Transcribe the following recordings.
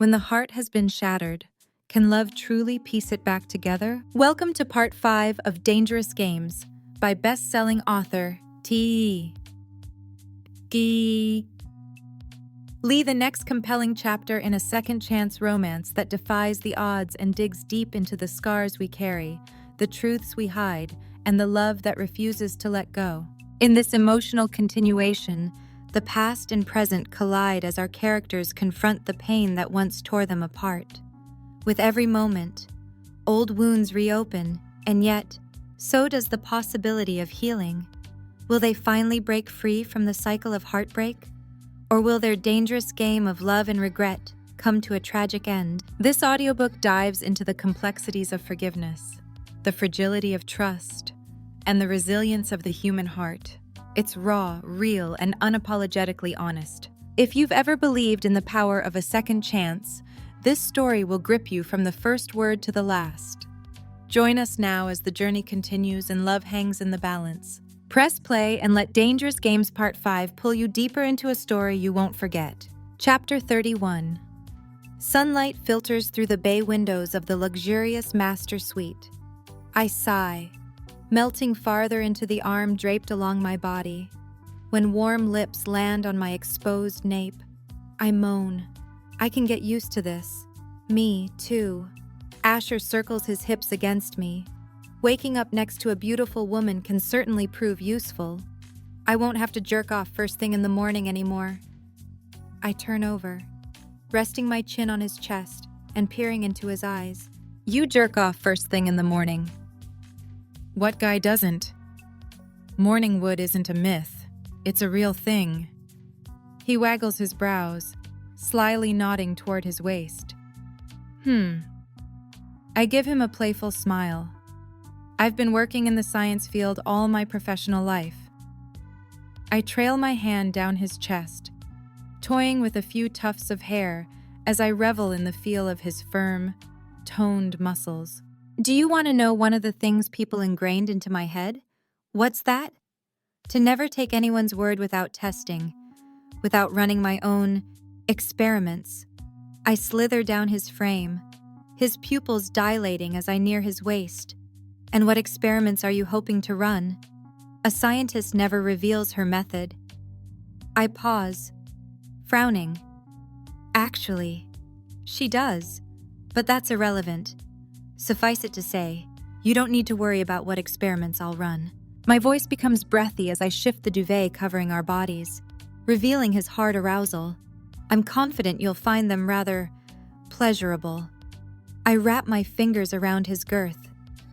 When the heart has been shattered, can love truly piece it back together? Welcome to Part 5 of Dangerous Games by best-selling author Leigh. Leigh, the next compelling chapter in a second-chance romance that defies the odds and digs deep into the scars we carry, the truths we hide, and the love that refuses to let go. In this emotional continuation, the past and present collide as our characters confront the pain that once tore them apart. With every moment, old wounds reopen, and yet, so does the possibility of healing. Will they finally break free from the cycle of heartbreak? Or will their dangerous game of love and regret come to a tragic end? This audiobook dives into the complexities of forgiveness, the fragility of trust, and the resilience of the human heart. It's raw, real, and unapologetically honest. If you've ever believed in the power of a second chance, this story will grip you from the first word to the last. Join us now as the journey continues and love hangs in the balance. Press play and let Dangerous Games Part 5 pull you deeper into a story you won't forget. Chapter 31. Sunlight filters through the bay windows of the luxurious master suite. I sigh, melting farther into the arm draped along my body. When warm lips land on my exposed nape, I moan. I can get used to this. Me, too. Asher circles his hips against me. Waking up next to a beautiful woman can certainly prove useful. I won't have to jerk off first thing in the morning anymore. I turn over, resting my chin on his chest and peering into his eyes. You jerk off first thing in the morning. What guy doesn't? Morning wood isn't a myth. It's a real thing. He waggles his brows, slyly nodding toward his waist. I give him a playful smile. I've been working in the science field all my professional life. I trail my hand down his chest, toying with a few tufts of hair as I revel in the feel of his firm, toned muscles. Do you want to know one of the things people ingrained into my head? What's that? To never take anyone's word without testing, without running my own experiments. I slither down his frame, his pupils dilating as I near his waist. And what experiments are you hoping to run? A scientist never reveals her method. I pause, frowning. Actually, she does, but that's irrelevant. Suffice it to say, you don't need to worry about what experiments I'll run. My voice becomes breathy as I shift the duvet covering our bodies, revealing his hard arousal. I'm confident you'll find them rather pleasurable. I wrap my fingers around his girth,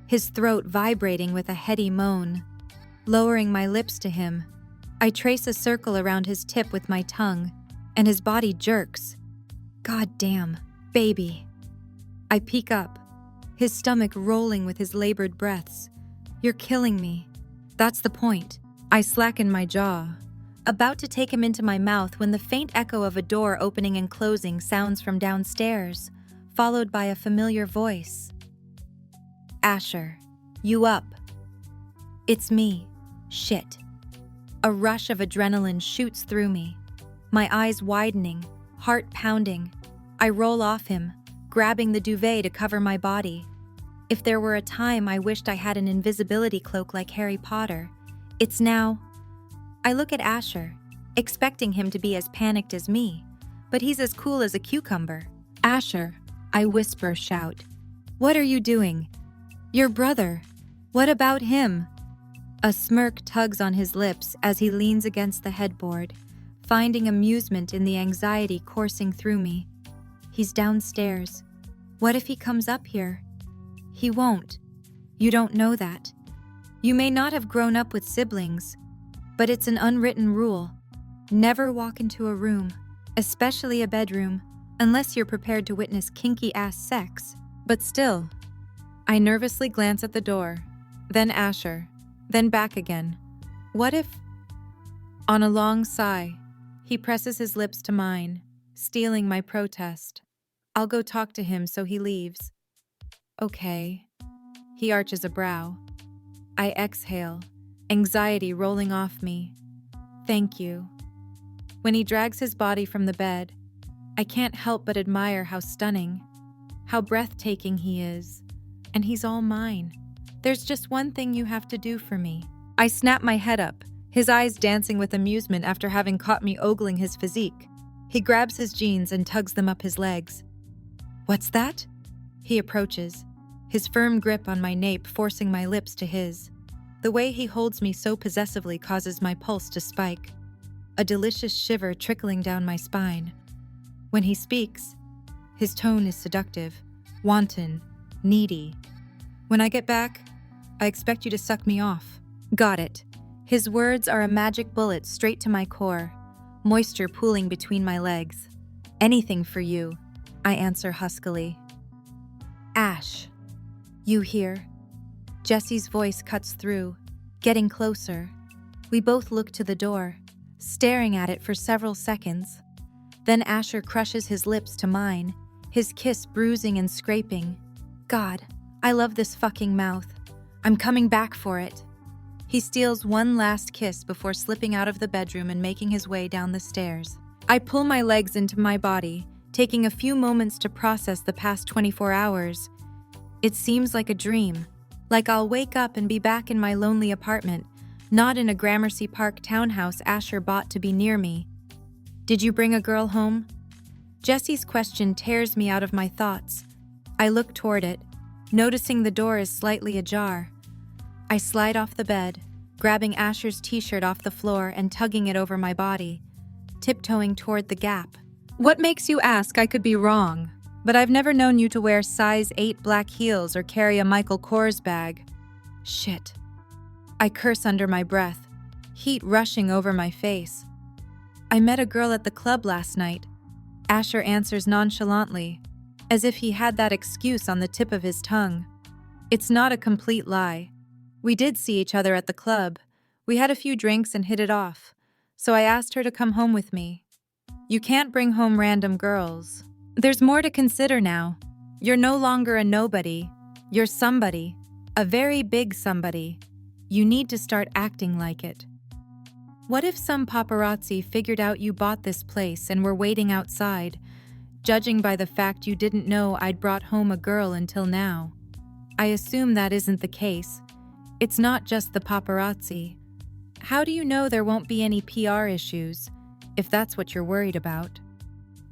his throat vibrating with a heady moan. Lowering my lips to him, I trace a circle around his tip with my tongue, and his body jerks. God damn, baby. I peek up, his stomach rolling with his labored breaths. You're killing me. That's the point. I slacken my jaw, about to take him into my mouth when the faint echo of a door opening and closing sounds from downstairs, followed by a familiar voice. Asher, you up? It's me. Shit. A rush of adrenaline shoots through me. My eyes widening, heart pounding. I roll off him, grabbing the duvet to cover my body. If there were a time I wished I had an invisibility cloak like Harry Potter, it's now. I look at Asher, expecting him to be as panicked as me, but he's as cool as a cucumber. Asher, I whisper, shout. What are you doing? Your brother. What about him? A smirk tugs on his lips as he leans against the headboard, finding amusement in the anxiety coursing through me. He's downstairs. What if he comes up here? He won't. You don't know that. You may not have grown up with siblings, but it's an unwritten rule. Never walk into a room, especially a bedroom, unless you're prepared to witness kinky-ass sex. But still, I nervously glance at the door, then Asher, then back again. What if... On a long sigh, he presses his lips to mine, stealing my protest. I'll go talk to him so he leaves. Okay. He arches a brow. I exhale, anxiety rolling off me. Thank you. When he drags his body from the bed, I can't help but admire how stunning, how breathtaking he is. And he's all mine. There's just one thing you have to do for me. I snap my head up, his eyes dancing with amusement after having caught me ogling his physique. He grabs his jeans and tugs them up his legs. What's that? He approaches, his firm grip on my nape forcing my lips to his. The way he holds me so possessively causes my pulse to spike, a delicious shiver trickling down my spine. When he speaks, his tone is seductive, wanton, needy. When I get back, I expect you to suck me off. Got it. His words are a magic bullet straight to my core, moisture pooling between my legs. Anything for you, I answer huskily. Ash, you hear? Jesse's voice cuts through, getting closer. We both look to the door, staring at it for several seconds. Then Asher crushes his lips to mine, his kiss bruising and scraping. God, I love this fucking mouth. I'm coming back for it. He steals one last kiss before slipping out of the bedroom and making his way down the stairs. I pull my legs into my body, taking a few moments to process the past 24 hours. It seems like a dream, like I'll wake up and be back in my lonely apartment, not in a Gramercy Park townhouse Asher bought to be near me. Did you bring a girl home? Jesse's question tears me out of my thoughts. I look toward it, noticing the door is slightly ajar. I slide off the bed, grabbing Asher's t-shirt off the floor and tugging it over my body, tiptoeing toward the gap. What makes you ask? I could be wrong, but I've never known you to wear size 8 black heels or carry a Michael Kors bag. Shit. I curse under my breath, heat rushing over my face. I met a girl at the club last night. Asher answers nonchalantly, as if he had that excuse on the tip of his tongue. It's not a complete lie. We did see each other at the club. We had a few drinks and hit it off, so I asked her to come home with me. You can't bring home random girls. There's more to consider now. You're no longer a nobody. You're somebody, a very big somebody. You need to start acting like it. What if some paparazzi figured out you bought this place and were waiting outside, judging by the fact you didn't know I'd brought home a girl until now? I assume that isn't the case. It's not just the paparazzi. How do you know there won't be any PR issues, if that's what you're worried about?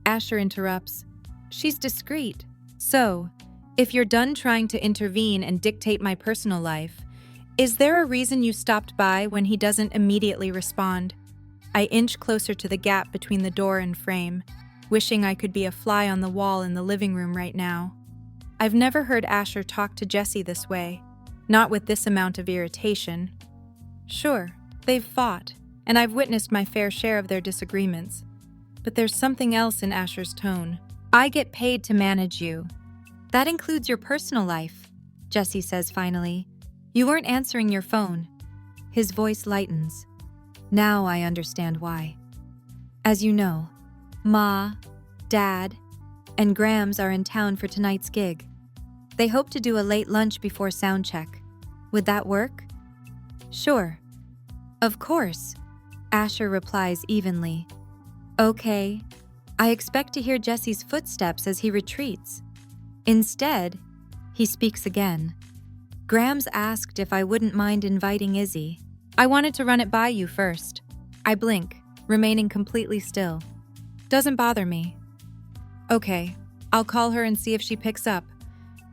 Asher interrupts. She's discreet. So, if you're done trying to intervene and dictate my personal life, is there a reason you stopped by when he doesn't immediately respond? I inch closer to the gap between the door and frame, wishing I could be a fly on the wall in the living room right now. I've never heard Asher talk to Jesse this way, not with this amount of irritation. Sure, they've fought, and I've witnessed my fair share of their disagreements. But there's something else in Asher's tone. I get paid to manage you. That includes your personal life, Jesse says finally. You weren't answering your phone. His voice lightens. Now I understand why. As you know, Ma, Dad, and Grams are in town for tonight's gig. They hope to do a late lunch before sound check. Would that work? Sure. Of course, Asher replies evenly. Okay. I expect to hear Jesse's footsteps as he retreats. Instead, he speaks again. Grams asked if I wouldn't mind inviting Izzy. I wanted to run it by you first. I blink, remaining completely still. Doesn't bother me. Okay, I'll call her and see if she picks up.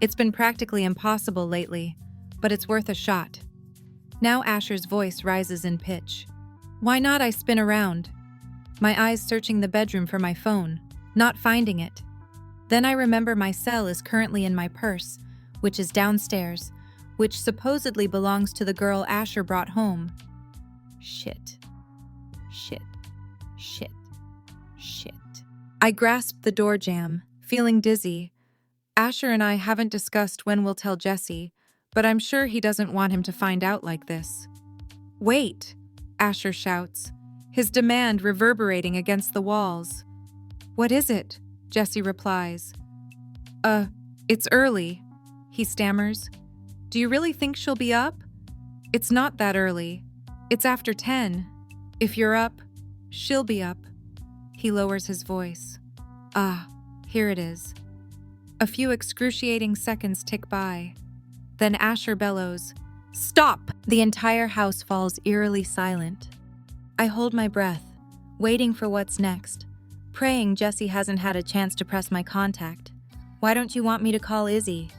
It's been practically impossible lately, but it's worth a shot. Now Asher's voice rises in pitch. Why not? I spin around, my eyes searching the bedroom for my phone, not finding it. Then I remember my cell is currently in my purse, which is downstairs, which supposedly belongs to the girl Asher brought home. Shit. I grasp the door jamb, feeling dizzy. Asher and I haven't discussed when we'll tell Jesse, but I'm sure he doesn't want him to find out like this. Wait, Asher shouts, his demand reverberating against the walls. What is it? Jesse replies. It's early, he stammers. Do you really think she'll be up? It's not that early. It's after 10. If you're up, she'll be up. He lowers his voice. Ah, here it is. A few excruciating seconds tick by. Then Asher bellows, "Stop!" The entire house falls eerily silent. I hold my breath, waiting for what's next, praying Jesse hasn't had a chance to press my contact. "Why don't you want me to call Izzy?"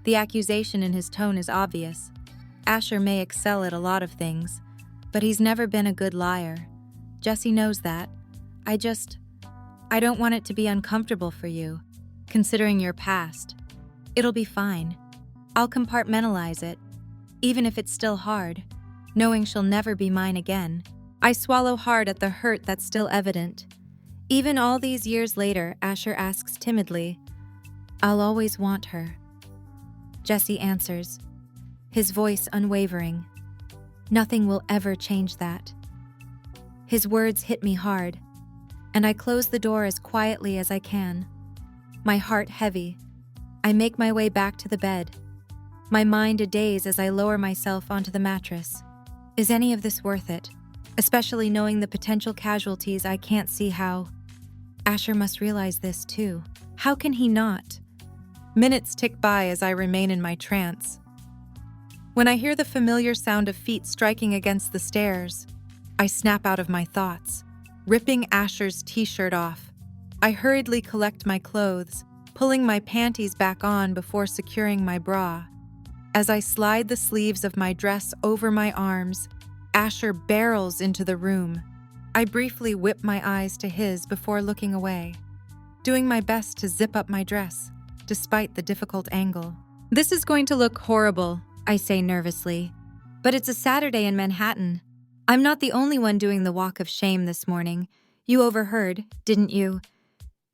The accusation in his tone is obvious. Asher may excel at a lot of things, but he's never been a good liar. Jesse knows that. I don't want it to be uncomfortable for you, considering your past. It'll be fine. I'll compartmentalize it, even if it's still hard, knowing she'll never be mine again. I swallow hard at the hurt that's still evident. Even all these years later, Asher asks timidly, "I'll always want her." Jesse answers, his voice unwavering, "Nothing will ever change that." His words hit me hard, and I close the door as quietly as I can. My heart heavy, I make my way back to the bed, my mind a daze as I lower myself onto the mattress. Is any of this worth it? Especially knowing the potential casualties. I can't see how. Asher must realize this too. How can he not? Minutes tick by as I remain in my trance. When I hear the familiar sound of feet striking against the stairs, I snap out of my thoughts, ripping Asher's t-shirt off. I hurriedly collect my clothes, pulling my panties back on before securing my bra. As I slide the sleeves of my dress over my arms, Asher barrels into the room. I briefly whip my eyes to his before looking away, doing my best to zip up my dress, despite the difficult angle. "This is going to look horrible," I say nervously, "but it's a Saturday in Manhattan. I'm not the only one doing the walk of shame this morning. You overheard, didn't you?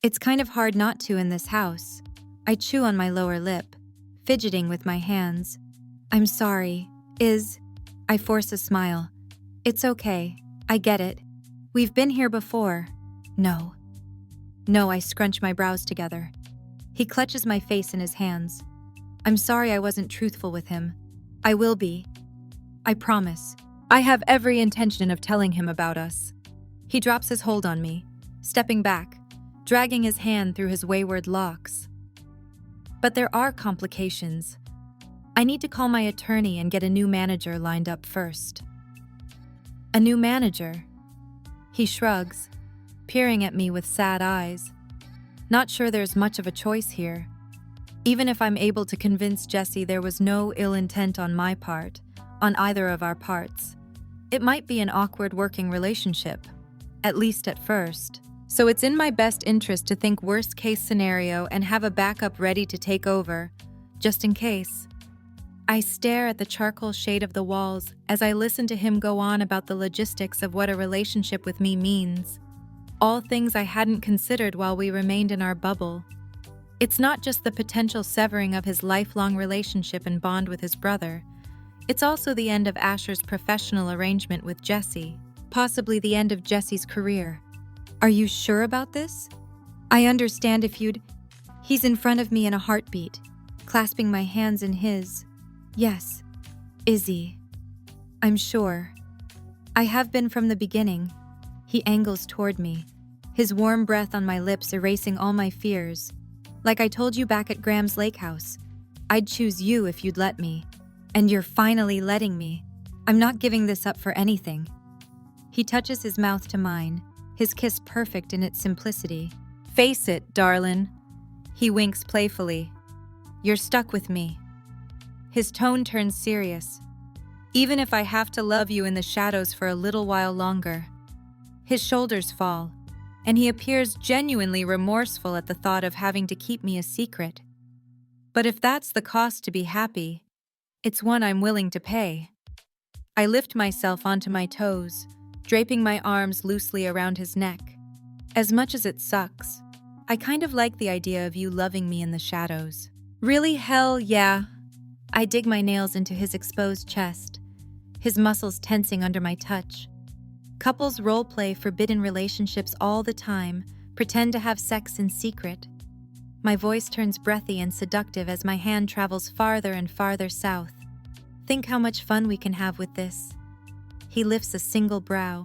It's kind of hard not to in this house." I chew on my lower lip, fidgeting with my hands. "I'm sorry. I force a smile. "It's okay. I get it. We've been here before." No, I scrunch my brows together. He clutches my face in his hands. "I'm sorry I wasn't truthful with him. I will be. I promise. I have every intention of telling him about us." He drops his hold on me, stepping back, dragging his hand through his wayward locks. But there are complications. I need to call my attorney and get a new manager lined up first. "A new manager?" He shrugs, peering at me with sad eyes. Not sure there's much of a choice here. Even if I'm able to convince Jesse there was no ill intent on my part, on either of our parts, it might be an awkward working relationship, at least at first. So it's in my best interest to think worst case scenario and have a backup ready to take over, just in case. I stare at the charcoal shade of the walls as I listen to him go on about the logistics of what a relationship with me means. All things I hadn't considered while we remained in our bubble. It's not just the potential severing of his lifelong relationship and bond with his brother. It's also the end of Asher's professional arrangement with Jesse, possibly the end of Jesse's career. "Are you sure about this? I understand if you'd..." He's in front of me in a heartbeat, clasping my hands in his. "Yes, Izzy. I'm sure. I have been from the beginning." He angles toward me, his warm breath on my lips erasing all my fears. "Like I told you back at Graham's lake house, I'd choose you if you'd let me. And you're finally letting me. I'm not giving this up for anything." He touches his mouth to mine, his kiss perfect in its simplicity. "Face it, darlin'." He winks playfully. "You're stuck with me." His tone turns serious. "Even if I have to love you in the shadows for a little while longer." His shoulders fall, and he appears genuinely remorseful at the thought of having to keep me a secret. But if that's the cost to be happy, it's one I'm willing to pay. I lift myself onto my toes, draping my arms loosely around his neck. "As much as it sucks, I kind of like the idea of you loving me in the shadows." "Really? Hell yeah." I dig my nails into his exposed chest, his muscles tensing under my touch. Couples role-play forbidden relationships all the time, pretend to have sex in secret. My voice turns breathy and seductive as my hand travels farther and farther south. "Think how much fun we can have with this." He lifts a single brow.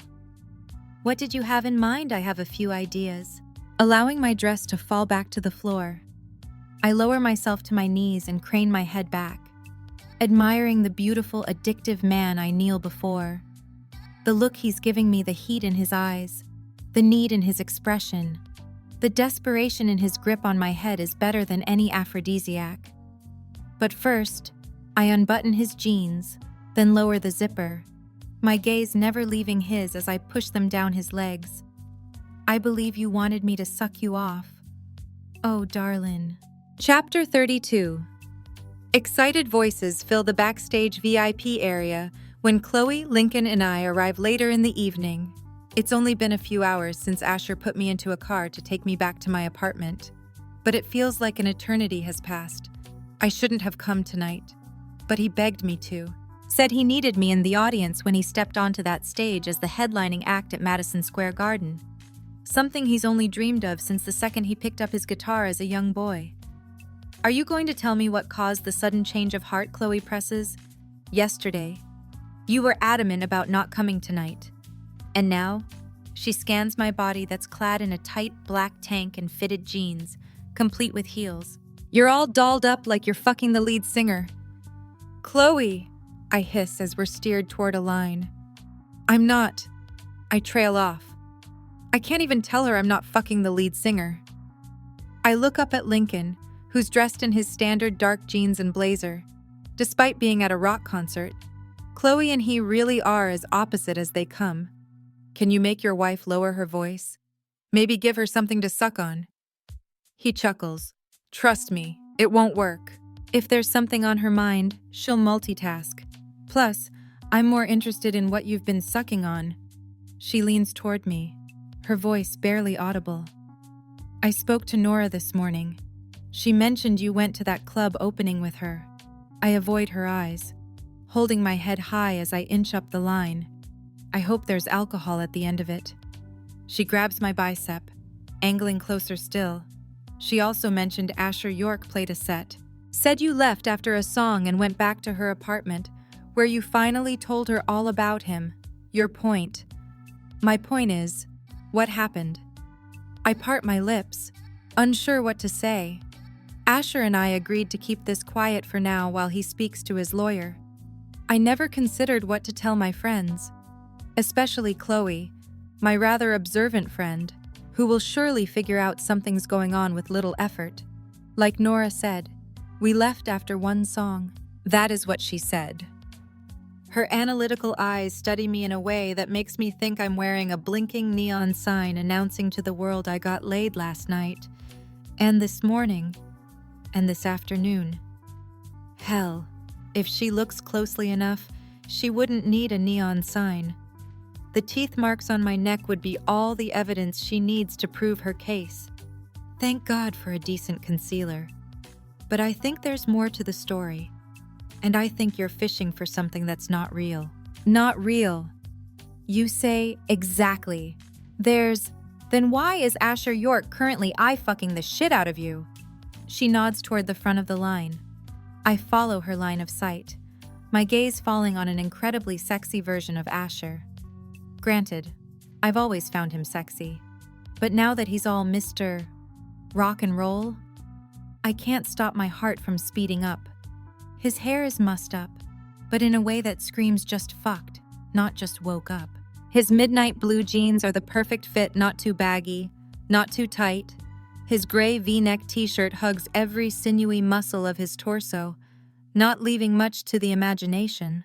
"What did you have in mind?" "I have a few ideas. allowing my dress to fall back to the floor. I lower myself to my knees and crane my head back, admiring the beautiful, addictive man I kneel before. The look he's giving me, the heat in his eyes, the need in his expression, the desperation in his grip on my head is better than any aphrodisiac. But first, I unbutton his jeans, then lower the zipper, my gaze never leaving his as I push them down his legs. I believe you wanted me to suck you off. Oh, darling. Chapter 32. Excited voices fill the backstage VIP area when Chloe, Lincoln, and I arrive later in the evening. It's only been a few hours since Asher put me into a car to take me back to my apartment, but it feels like an eternity has passed. I shouldn't have come tonight, but he begged me to. Said he needed me in the audience when he stepped onto that stage as the headlining act at Madison Square Garden. Something he's only dreamed of since the second he picked up his guitar as a young boy. Are you going to tell me what caused the sudden change of heart, Chloe presses? Yesterday, you were adamant about not coming tonight. And now, she scans my body that's clad in a tight black tank and fitted jeans, complete with heels. You're all dolled up like you're fucking the lead singer. Chloe, I hiss as we're steered toward a line. I'm not. I trail off. I can't even tell her I'm not fucking the lead singer. I look up at Lincoln, who's dressed in his standard dark jeans and blazer. Despite being at a rock concert, Chloe and he really are as opposite as they come. Can you make your wife lower her voice? Maybe give her something to suck on. He chuckles. Trust me, it won't work. If there's something on her mind, she'll multitask. Plus, I'm more interested in what you've been sucking on. She leans toward me, her voice barely audible. I spoke to Nora this morning. She mentioned you went to that club opening with her. I avoid her eyes, holding my head high as I inch up the line. I hope there's alcohol at the end of it. She grabs my bicep, angling closer still. She also mentioned Asher York played a set. Said you left after a song and went back to her apartment, where you finally told her all about him. Your point. My point is, what happened? I part my lips, unsure what to say. Asher and I agreed to keep this quiet for now while he speaks to his lawyer. I never considered what to tell my friends, especially Chloe, my rather observant friend, who will surely figure out something's going on with little effort. Like Nora said, we left after one song. That is what she said. Her analytical eyes study me in a way that makes me think I'm wearing a blinking neon sign announcing to the world I got laid last night, and this morning, and this afternoon. Hell, if she looks closely enough, she wouldn't need a neon sign. The teeth marks on my neck would be all the evidence she needs to prove her case. Thank God for a decent concealer. But I think there's more to the story. And I think you're fishing for something that's not real. Not real. You say, exactly. Then why is Asher York currently eye-fucking the shit out of you? She nods toward the front of the line. I follow her line of sight, my gaze falling on an incredibly sexy version of Asher. Granted, I've always found him sexy. But now that he's all Mr. Rock and Roll, I can't stop my heart from speeding up. His hair is mussed up, but in a way that screams just fucked, not just woke up. His midnight blue jeans are the perfect fit, not too baggy, not too tight. His gray V-neck t-shirt hugs every sinewy muscle of his torso, not leaving much to the imagination.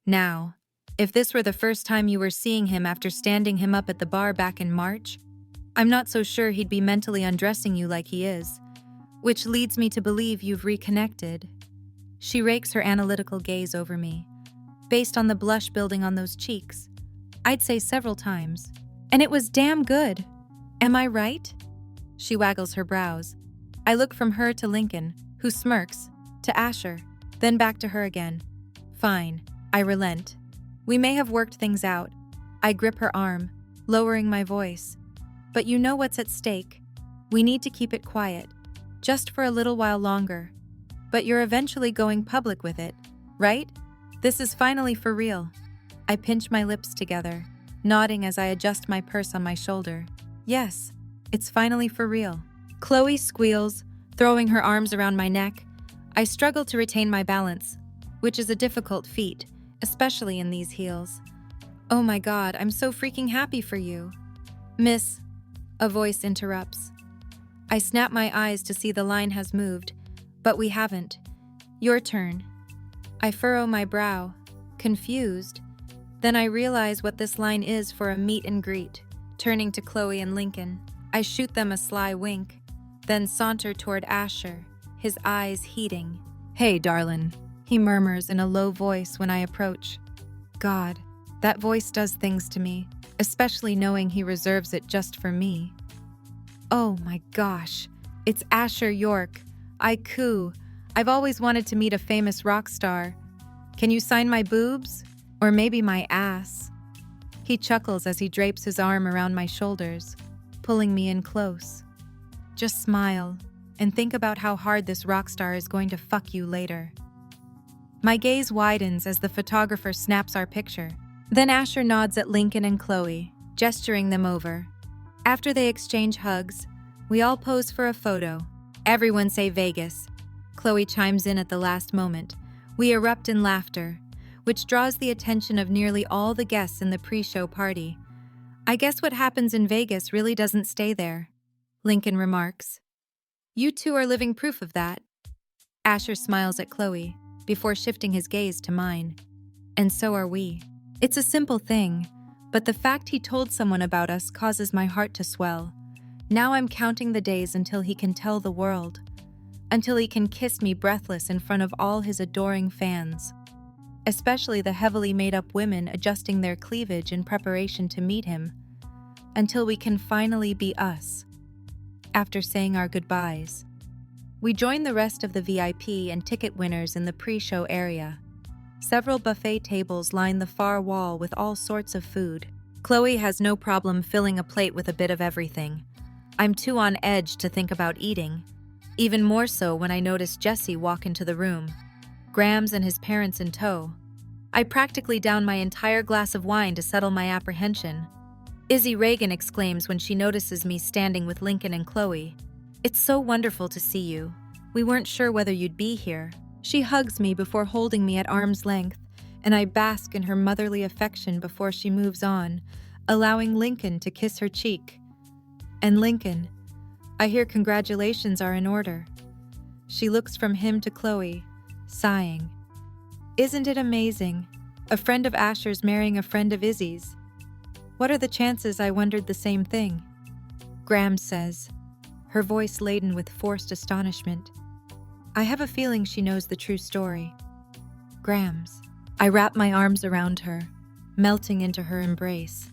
Now, if this were the first time you were seeing him after standing him up at the bar back in March, I'm not so sure he'd be mentally undressing you like he is, which leads me to believe you've reconnected. She rakes her analytical gaze over me, based on the blush building on those cheeks. I'd say several times. And it was damn good. Am I right? She waggles her brows. I look from her to Lincoln, who smirks, to Asher, then back to her again. Fine, I relent. We may have worked things out. I grip her arm, lowering my voice. But you know what's at stake. We need to keep it quiet, just for a little while longer. But you're eventually going public with it, right? This is finally for real. I pinch my lips together, nodding as I adjust my purse on my shoulder. Yes, It's finally for real. Chloe squeals, throwing her arms around my neck. I struggle to retain my balance, which is a difficult feat, especially in these heels. Oh my God, I'm so freaking happy for you. Miss, a voice interrupts. I snap my eyes to see the line has moved, but we haven't. Your turn. I furrow my brow, confused. Then I realize what this line is for a meet and greet. Turning to Chloe and Lincoln, I shoot them a sly wink, then saunter toward Asher, his eyes heating. Hey, darlin', he murmurs in a low voice when I approach. God, that voice does things to me, especially knowing he reserves it just for me. Oh my gosh, it's Asher York. I coo. I've always wanted to meet a famous rock star. Can you sign my boobs? Or maybe my ass? He chuckles as he drapes his arm around my shoulders, pulling me in close. Just smile and think about how hard this rock star is going to fuck you later. My gaze widens as the photographer snaps our picture. Then Asher nods at Lincoln and Chloe, gesturing them over. After they exchange hugs, we all pose for a photo. Everyone say Vegas. Chloe chimes in at the last moment. We erupt in laughter, which draws the attention of nearly all the guests in the pre-show party. I guess what happens in Vegas really doesn't stay there, Lincoln remarks. You two are living proof of that. Asher smiles at Chloe before shifting his gaze to mine. And so are we. It's a simple thing, but the fact he told someone about us causes my heart to swell. Now I'm counting the days until he can tell the world, until he can kiss me breathless in front of all his adoring fans, especially the heavily made-up women adjusting their cleavage in preparation to meet him, until we can finally be us. After saying our goodbyes, we join the rest of the VIP and ticket winners in the pre-show area. Several buffet tables line the far wall with all sorts of food. Chloe has no problem filling a plate with a bit of everything. I'm too on edge to think about eating, even more so when I notice Jesse walk into the room, Grams and his parents in tow. I practically down my entire glass of wine to settle my apprehension. Izzy Reagan exclaims when she notices me standing with Lincoln and Chloe. It's so wonderful to see you. We weren't sure whether you'd be here. She hugs me before holding me at arm's length, and I bask in her motherly affection before she moves on, allowing Lincoln to kiss her cheek. And Lincoln, I hear congratulations are in order. She looks from him to Chloe, sighing. Isn't it amazing? A friend of Asher's marrying a friend of Izzy's. What are the chances I wondered the same thing? Grams says, her voice laden with forced astonishment. I have a feeling she knows the true story. Grams. I wrap my arms around her, melting into her embrace.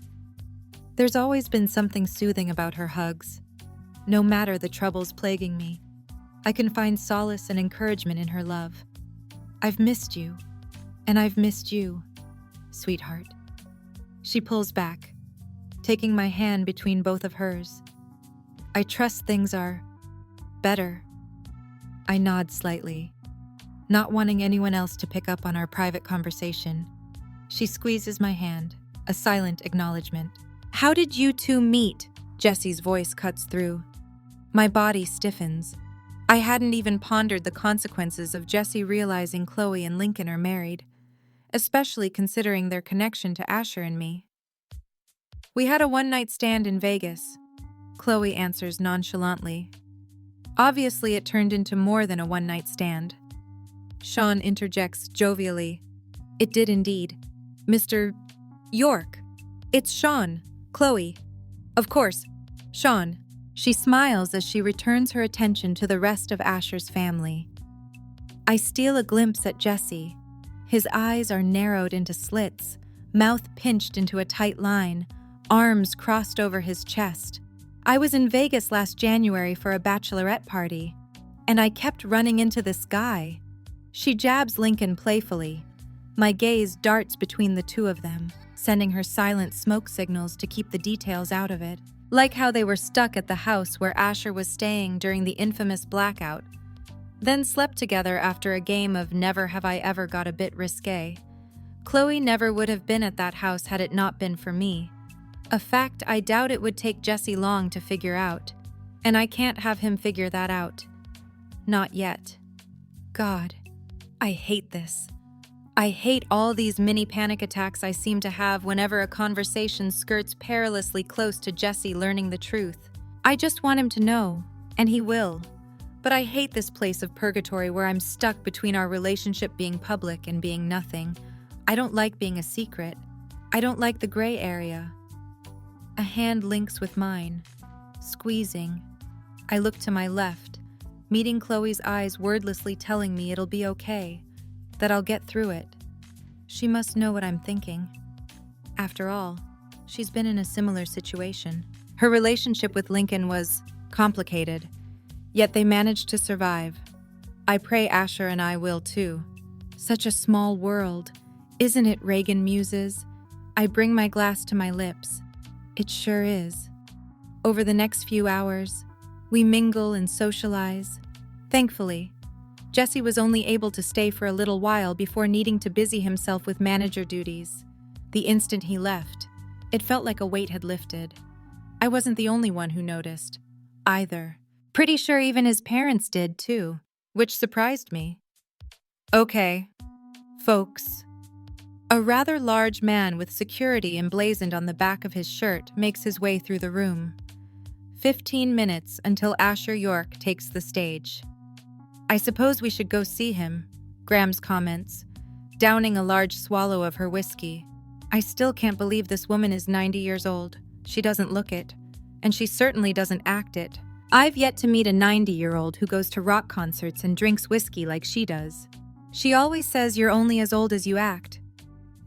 There's always been something soothing about her hugs. No matter the troubles plaguing me, I can find solace and encouragement in her love. I've missed you, and I've missed you, sweetheart. She pulls back, taking my hand between both of hers. I trust things are better. I nod slightly, not wanting anyone else to pick up on our private conversation. She squeezes my hand, a silent acknowledgement. How did you two meet? Jesse's voice cuts through. My body stiffens. I hadn't even pondered the consequences of Jesse realizing Chloe and Lincoln are married, especially considering their connection to Asher and me. We had a one-night stand in Vegas, Chloe answers nonchalantly. Obviously, it turned into more than a one-night stand. Sean interjects jovially. It did indeed. Mr. York. It's Sean, Chloe. Of course, Sean. She smiles as she returns her attention to the rest of Asher's family. I steal a glimpse at Jesse. His eyes are narrowed into slits, mouth pinched into a tight line, arms crossed over his chest. I was in Vegas last January for a bachelorette party, and I kept running into this guy. She jabs Lincoln playfully. My gaze darts between the two of them, sending her silent smoke signals to keep the details out of it. Like how they were stuck at the house where Asher was staying during the infamous blackout, then slept together after a game of Never Have I Ever got a bit risque. Chloe never would have been at that house had it not been for me. A fact I doubt it would take Jesse long to figure out, and I can't have him figure that out. Not yet. God, I hate this. I hate all these mini panic attacks I seem to have whenever a conversation skirts perilously close to Jesse learning the truth. I just want him to know, and he will. But I hate this place of purgatory where I'm stuck between our relationship being public and being nothing. I don't like being a secret. I don't like the gray area. A hand links with mine, squeezing. I look to my left, meeting Chloe's eyes wordlessly telling me it'll be okay, that I'll get through it. She must know what I'm thinking. After all, she's been in a similar situation. Her relationship with Lincoln was complicated, yet they managed to survive. I pray Asher and I will too. Such a small world. Isn't it, Reagan muses? I bring my glass to my lips. It sure is. Over the next few hours, we mingle and socialize. Thankfully, Jesse was only able to stay for a little while before needing to busy himself with manager duties. The instant he left, it felt like a weight had lifted. I wasn't the only one who noticed, either. Pretty sure even his parents did, too, which surprised me. Okay, folks. A rather large man with security emblazoned on the back of his shirt makes his way through the room. 15 minutes until Asher York takes the stage. I suppose we should go see him, Grams comments, downing a large swallow of her whiskey. I still can't believe this woman is 90 years old. She doesn't look it, and she certainly doesn't act it. I've yet to meet a 90-year-old who goes to rock concerts and drinks whiskey like she does. She always says you're only as old as you act.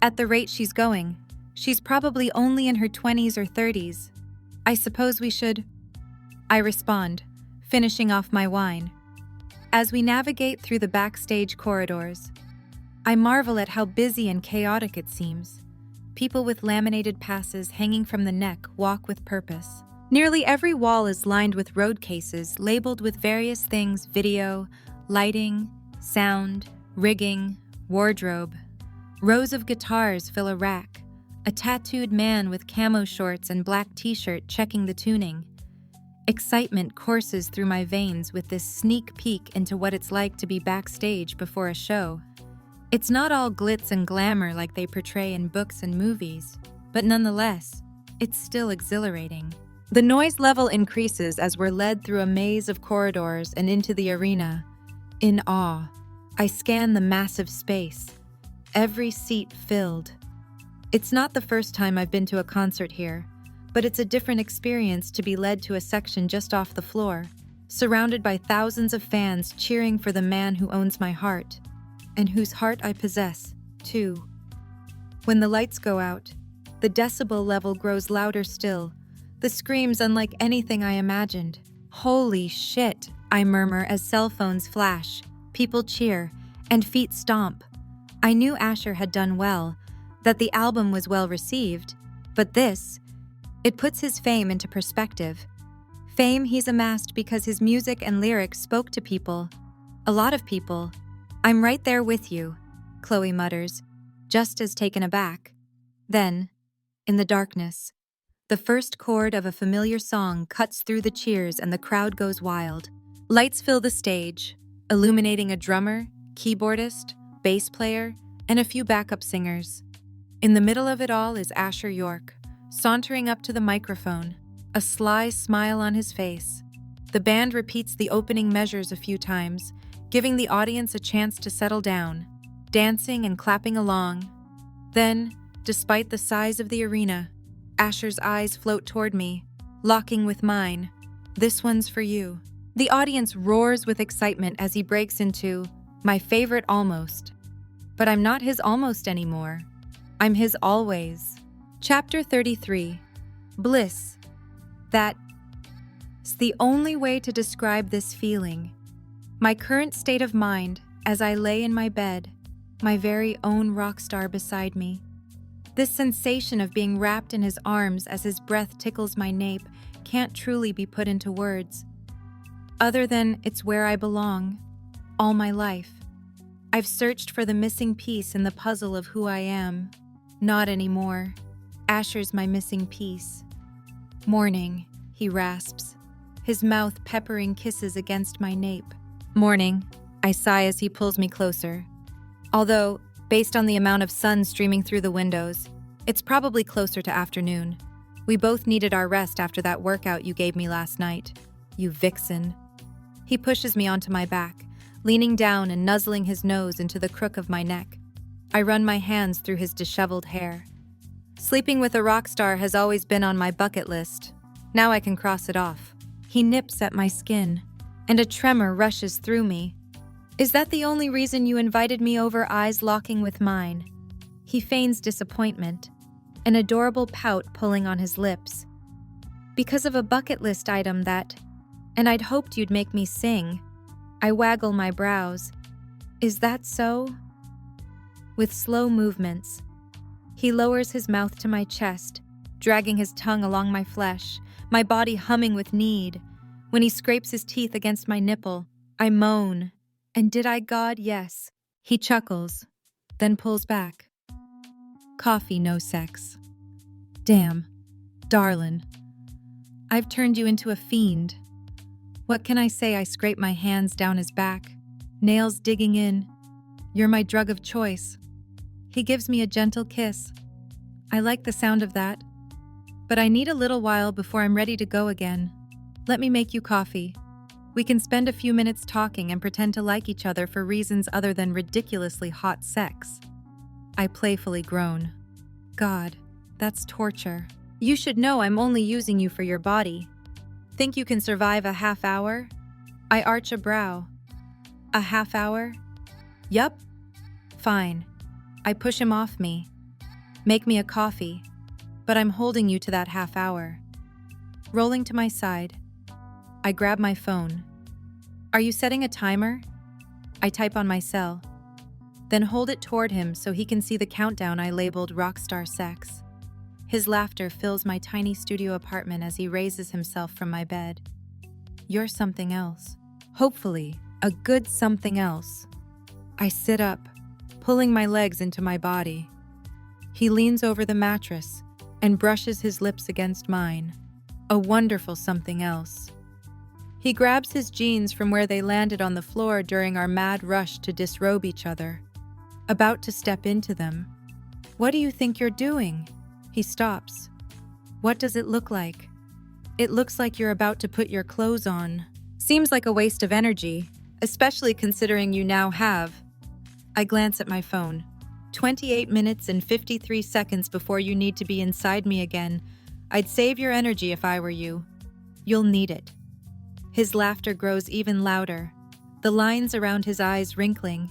At the rate she's going, she's probably only in her 20s or 30s. I suppose we should... I respond, finishing off my wine. As we navigate through the backstage corridors, I marvel at how busy and chaotic it seems. People with laminated passes hanging from the neck walk with purpose. Nearly every wall is lined with road cases labeled with various things: video, lighting, sound, rigging, wardrobe. Rows of guitars fill a rack, a tattooed man with camo shorts and black t-shirt checking the tuning. Excitement courses through my veins with this sneak peek into what it's like to be backstage before a show. It's not all glitz and glamour like they portray in books and movies, but nonetheless, it's still exhilarating. The noise level increases as we're led through a maze of corridors and into the arena. In awe, I scan the massive space, every seat filled. It's not the first time I've been to a concert here, but it's a different experience to be led to a section just off the floor, surrounded by thousands of fans cheering for the man who owns my heart, and whose heart I possess, too. When the lights go out, the decibel level grows louder still, the screams unlike anything I imagined. Holy shit, I murmur as cell phones flash, people cheer, and feet stomp. I knew Asher had done well, that the album was well received, but this... It puts his fame into perspective. Fame he's amassed because his music and lyrics spoke to people. A lot of people. I'm right there with you, Chloe mutters, just as taken aback. Then, in the darkness, the first chord of a familiar song cuts through the cheers and the crowd goes wild. Lights fill the stage, illuminating a drummer, keyboardist, bass player, and a few backup singers. In the middle of it all is Asher York, sauntering up to the microphone, a sly smile on his face. The band repeats the opening measures a few times, giving the audience a chance to settle down, dancing and clapping along. Then, despite the size of the arena, Asher's eyes float toward me, locking with mine. This one's for you. The audience roars with excitement as he breaks into my favorite almost. But I'm not his almost anymore. I'm his always. Chapter 33. Bliss. That's the only way to describe this feeling. My current state of mind as I lay in my bed, my very own rock star beside me. This sensation of being wrapped in his arms as his breath tickles my nape can't truly be put into words. Other than it's where I belong, all my life. I've searched for the missing piece in the puzzle of who I am. Not anymore. Asher's my missing piece. Morning, he rasps, his mouth peppering kisses against my nape. Morning, I sigh as he pulls me closer. Although, based on the amount of sun streaming through the windows, it's probably closer to afternoon. We both needed our rest after that workout you gave me last night. You vixen. He pushes me onto my back, leaning down and nuzzling his nose into the crook of my neck. I run my hands through his disheveled hair. Sleeping with a rock star has always been on my bucket list. Now I can cross it off. He nips at my skin, and a tremor rushes through me. Is that the only reason you invited me over, eyes locking with mine? He feigns disappointment, an adorable pout pulling on his lips. Because of a bucket list item and I'd hoped you'd make me sing. I waggle my brows. Is that so? With slow movements, he lowers his mouth to my chest, dragging his tongue along my flesh, my body humming with need. When he scrapes his teeth against my nipple, I moan. And did I, God? Yes. He chuckles, then pulls back. Coffee, no sex. Damn, darlin'. I've turned you into a fiend. What can I say? I scrape my hands down his back, nails digging in. You're my drug of choice. He gives me a gentle kiss. I like the sound of that, but I need a little while before I'm ready to go again. Let me make you coffee. We can spend a few minutes talking and pretend to like each other for reasons other than ridiculously hot sex. I playfully groan. God, that's torture. You should know I'm only using you for your body. Think you can survive a half hour? I arch a brow. A half hour? Yup. Fine. I push him off me. Make me a coffee, but I'm holding you to that half hour. Rolling to my side, I grab my phone. Are you setting a timer? I type on my cell, then hold it toward him so he can see the countdown I labeled Rockstar Sex. His laughter fills my tiny studio apartment as he raises himself from my bed. You're something else. Hopefully, a good something else. I sit up, pulling my legs into my body. He leans over the mattress and brushes his lips against mine. A wonderful something else. He grabs his jeans from where they landed on the floor during our mad rush to disrobe each other. About to step into them. What do you think you're doing? He stops. What does it look like? It looks like you're about to put your clothes on. Seems like a waste of energy, especially considering you now have. I glance at my phone. 28 minutes and 53 seconds before you need to be inside me again. I'd save your energy if I were you. You'll need it. His laughter grows even louder, the lines around his eyes wrinkling.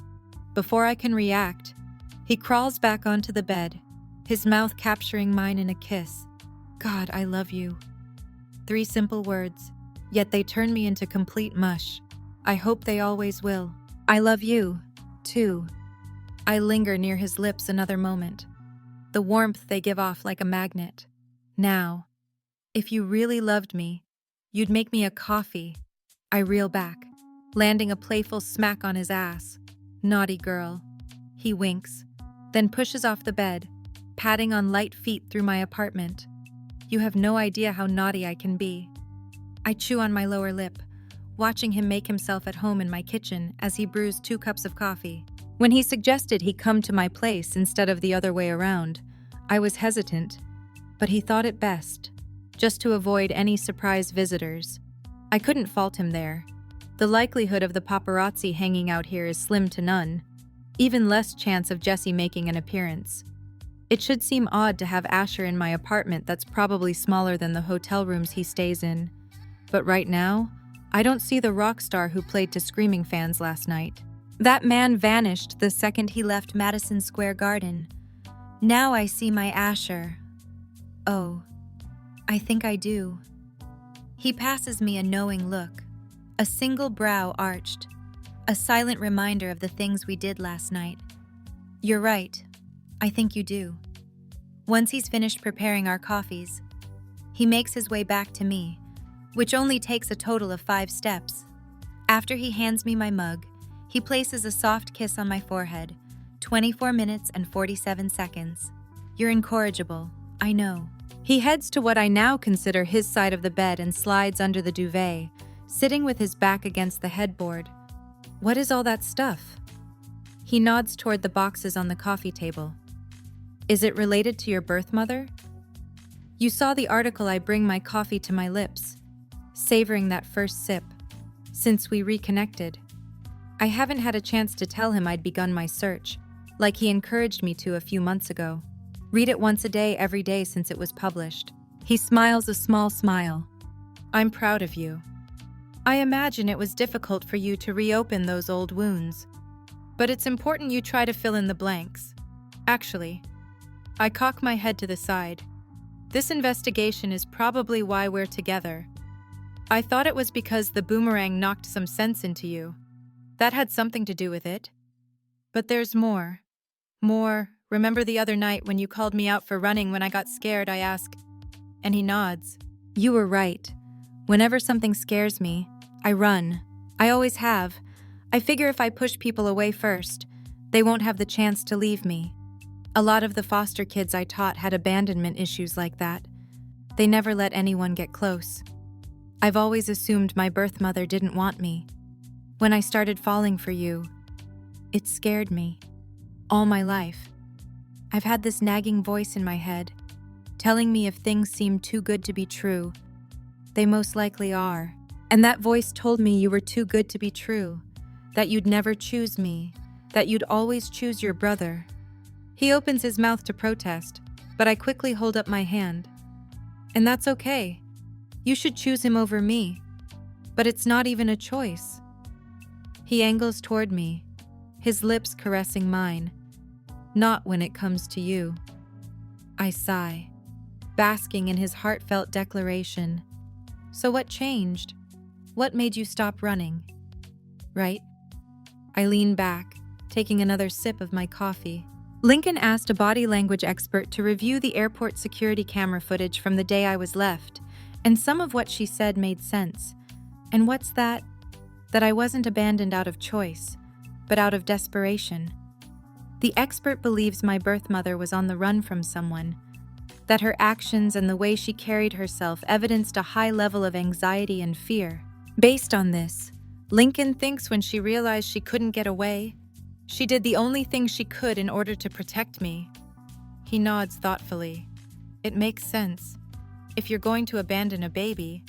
Before I can react, he crawls back onto the bed, his mouth capturing mine in a kiss. God, I love you. 3 simple words, yet they turn me into complete mush. I hope they always will. I love you, too. I linger near his lips another moment, the warmth they give off like a magnet. Now, if you really loved me, you'd make me a coffee. I reel back, landing a playful smack on his ass. Naughty girl. He winks, then pushes off the bed, padding on light feet through my apartment. You have no idea how naughty I can be. I chew on my lower lip, watching him make himself at home in my kitchen as he brews 2 cups of coffee. When he suggested he come to my place instead of the other way around, I was hesitant, but he thought it best, just to avoid any surprise visitors. I couldn't fault him there. The likelihood of the paparazzi hanging out here is slim to none, even less chance of Jesse making an appearance. It should seem odd to have Asher in my apartment that's probably smaller than the hotel rooms he stays in, but right now, I don't see the rock star who played to screaming fans last night. That man vanished the second he left Madison Square Garden. Now I see my Asher. Oh, I think I do. He passes me a knowing look, a single brow arched, a silent reminder of the things we did last night. You're right, I think you do. Once he's finished preparing our coffees, he makes his way back to me, which only takes a total of 5 steps. After he hands me my mug, he places a soft kiss on my forehead. 24 minutes and 47 seconds. You're incorrigible. I know. He heads to what I now consider his side of the bed and slides under the duvet, sitting with his back against the headboard. What is all that stuff? He nods toward the boxes on the coffee table. Is it related to your birth mother? You saw the article. I bring my coffee to my lips, savoring that first sip. Since we reconnected, I haven't had a chance to tell him I'd begun my search, like he encouraged me to a few months ago. Read it once a day, every day since it was published. He smiles a small smile. I'm proud of you. I imagine it was difficult for you to reopen those old wounds, but it's important you try to fill in the blanks. Actually, I cock my head to the side. This investigation is probably why we're together. I thought it was because the boomerang knocked some sense into you. That had something to do with it. But there's more. Remember the other night when you called me out for running when I got scared, I ask, and he nods. You were right. Whenever something scares me, I run. I always have. I figure if I push people away first, they won't have the chance to leave me. A lot of the foster kids I taught had abandonment issues like that. They never let anyone get close. I've always assumed my birth mother didn't want me. When I started falling for you, it scared me. All my life, I've had this nagging voice in my head, telling me if things seem too good to be true, they most likely are. And that voice told me you were too good to be true, that you'd never choose me, that you'd always choose your brother. He opens his mouth to protest, but I quickly hold up my hand. And that's okay. You should choose him over me. But it's not even a choice. He angles toward me, his lips caressing mine. Not when it comes to you. I sigh, basking in his heartfelt declaration. So what changed? What made you stop running? Right? I lean back, taking another sip of my coffee. Lincoln asked a body language expert to review the airport security camera footage from the day I was left, and some of what she said made sense. And what's that? That I wasn't abandoned out of choice, but out of desperation. The expert believes my birth mother was on the run from someone, that her actions and the way she carried herself evidenced a high level of anxiety and fear. Based on this, Lincoln thinks when she realized she couldn't get away, she did the only thing she could in order to protect me. He nods thoughtfully. It makes sense. If you're going to abandon a baby,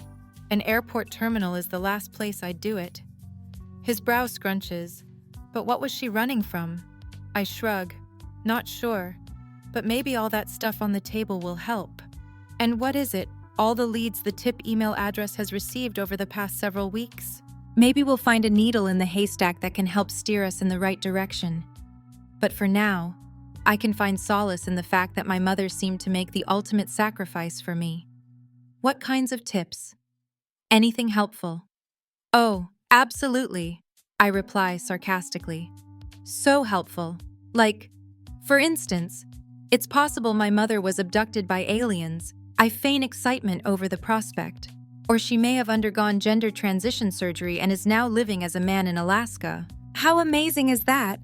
an airport terminal is the last place I'd do it. His brow scrunches. But what was she running from? I shrug. Not sure. But maybe all that stuff on the table will help. And what is it? All the leads the tip email address has received over the past several weeks? Maybe we'll find a needle in the haystack that can help steer us in the right direction. But for now, I can find solace in the fact that my mother seemed to make the ultimate sacrifice for me. What kinds of tips? Anything helpful? Oh, absolutely, I reply sarcastically. So helpful. Like, for instance, it's possible my mother was abducted by aliens. I feign excitement over the prospect. Or she may have undergone gender transition surgery and is now living as a man in Alaska. How amazing is that?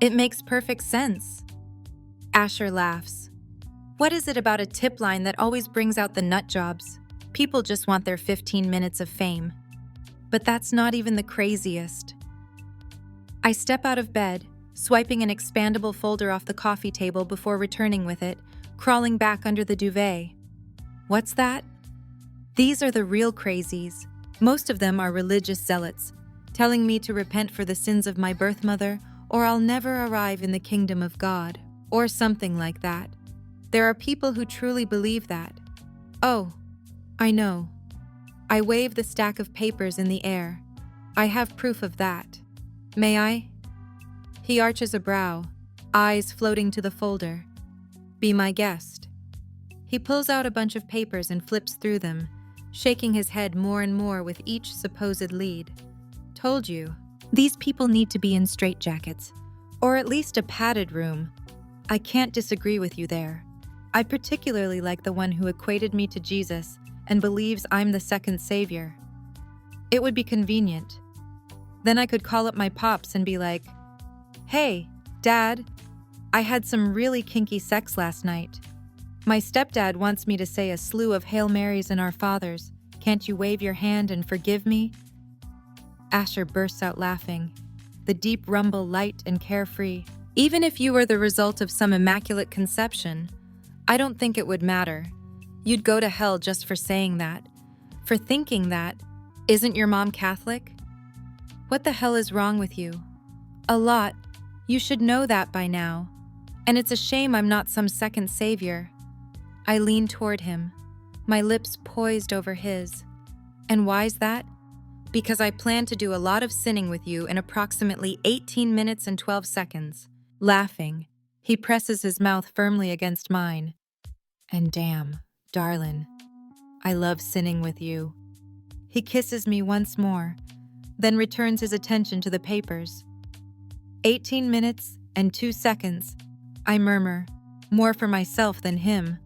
It makes perfect sense. Asher laughs. What is it about a tip line that always brings out the nut jobs? People just want their 15 minutes of fame. But that's not even the craziest. I step out of bed, swiping an expandable folder off the coffee table before returning with it, crawling back under the duvet. What's that? These are the real crazies. Most of them are religious zealots, telling me to repent for the sins of my birth mother, or I'll never arrive in the kingdom of God, or something like that. There are people who truly believe that. Oh, I know. I wave the stack of papers in the air. I have proof of that. May I? He arches a brow, eyes floating to the folder. Be my guest. He pulls out a bunch of papers and flips through them, shaking his head more and more with each supposed lead. Told you. These people need to be in straitjackets, or at least a padded room. I can't disagree with you there. I particularly like the one who equated me to Jesus and believes I'm the second savior. It would be convenient. Then I could call up my pops and be like, "Hey, Dad, I had some really kinky sex last night. My stepdad wants me to say a slew of Hail Marys and Our Fathers. Can't you wave your hand and forgive me? Asher bursts out laughing, the deep rumble light and carefree. Even if you were the result of some immaculate conception, I don't think it would matter. You'd go to hell just for saying that. For thinking that. Isn't your mom Catholic? What the hell is wrong with you? A lot. You should know that by now. And it's a shame I'm not some second savior. I lean toward him, my lips poised over his. And why's that? Because I plan to do a lot of sinning with you in approximately 18 minutes and 12 seconds. Laughing, he presses his mouth firmly against mine. And damn, darlin', I love sinning with you. He kisses me once more, then returns his attention to the papers. 18 minutes and 2 seconds, I murmur, more for myself than him.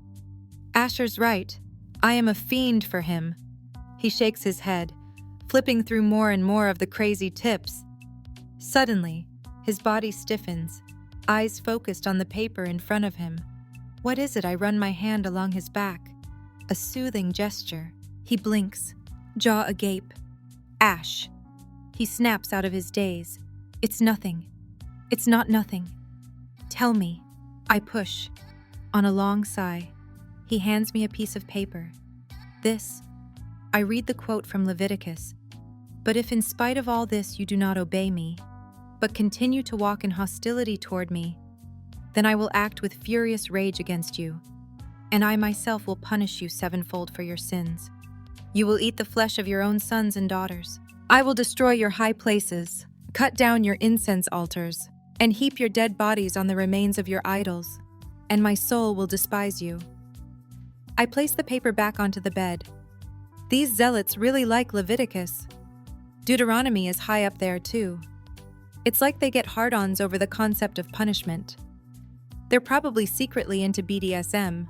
Asher's right. I am a fiend for him. He shakes his head, flipping through more and more of the crazy tips. Suddenly, his body stiffens, eyes focused on the paper in front of him. What is it? I run my hand along his back. A soothing gesture. He blinks, jaw agape. Ash. He snaps out of his daze. It's nothing. It's not nothing. Tell me. I push. On a long sigh, he hands me a piece of paper. This. I read the quote from Leviticus. But if in spite of all this you do not obey me, but continue to walk in hostility toward me, then I will act with furious rage against you, and I myself will punish you sevenfold for your sins. You will eat the flesh of your own sons and daughters. I will destroy your high places, cut down your incense altars, and heap your dead bodies on the remains of your idols, and my soul will despise you. I place the paper back onto the bed. These zealots really like Leviticus. Deuteronomy is high up there too. It's like they get hard-ons over the concept of punishment. They're probably secretly into BDSM.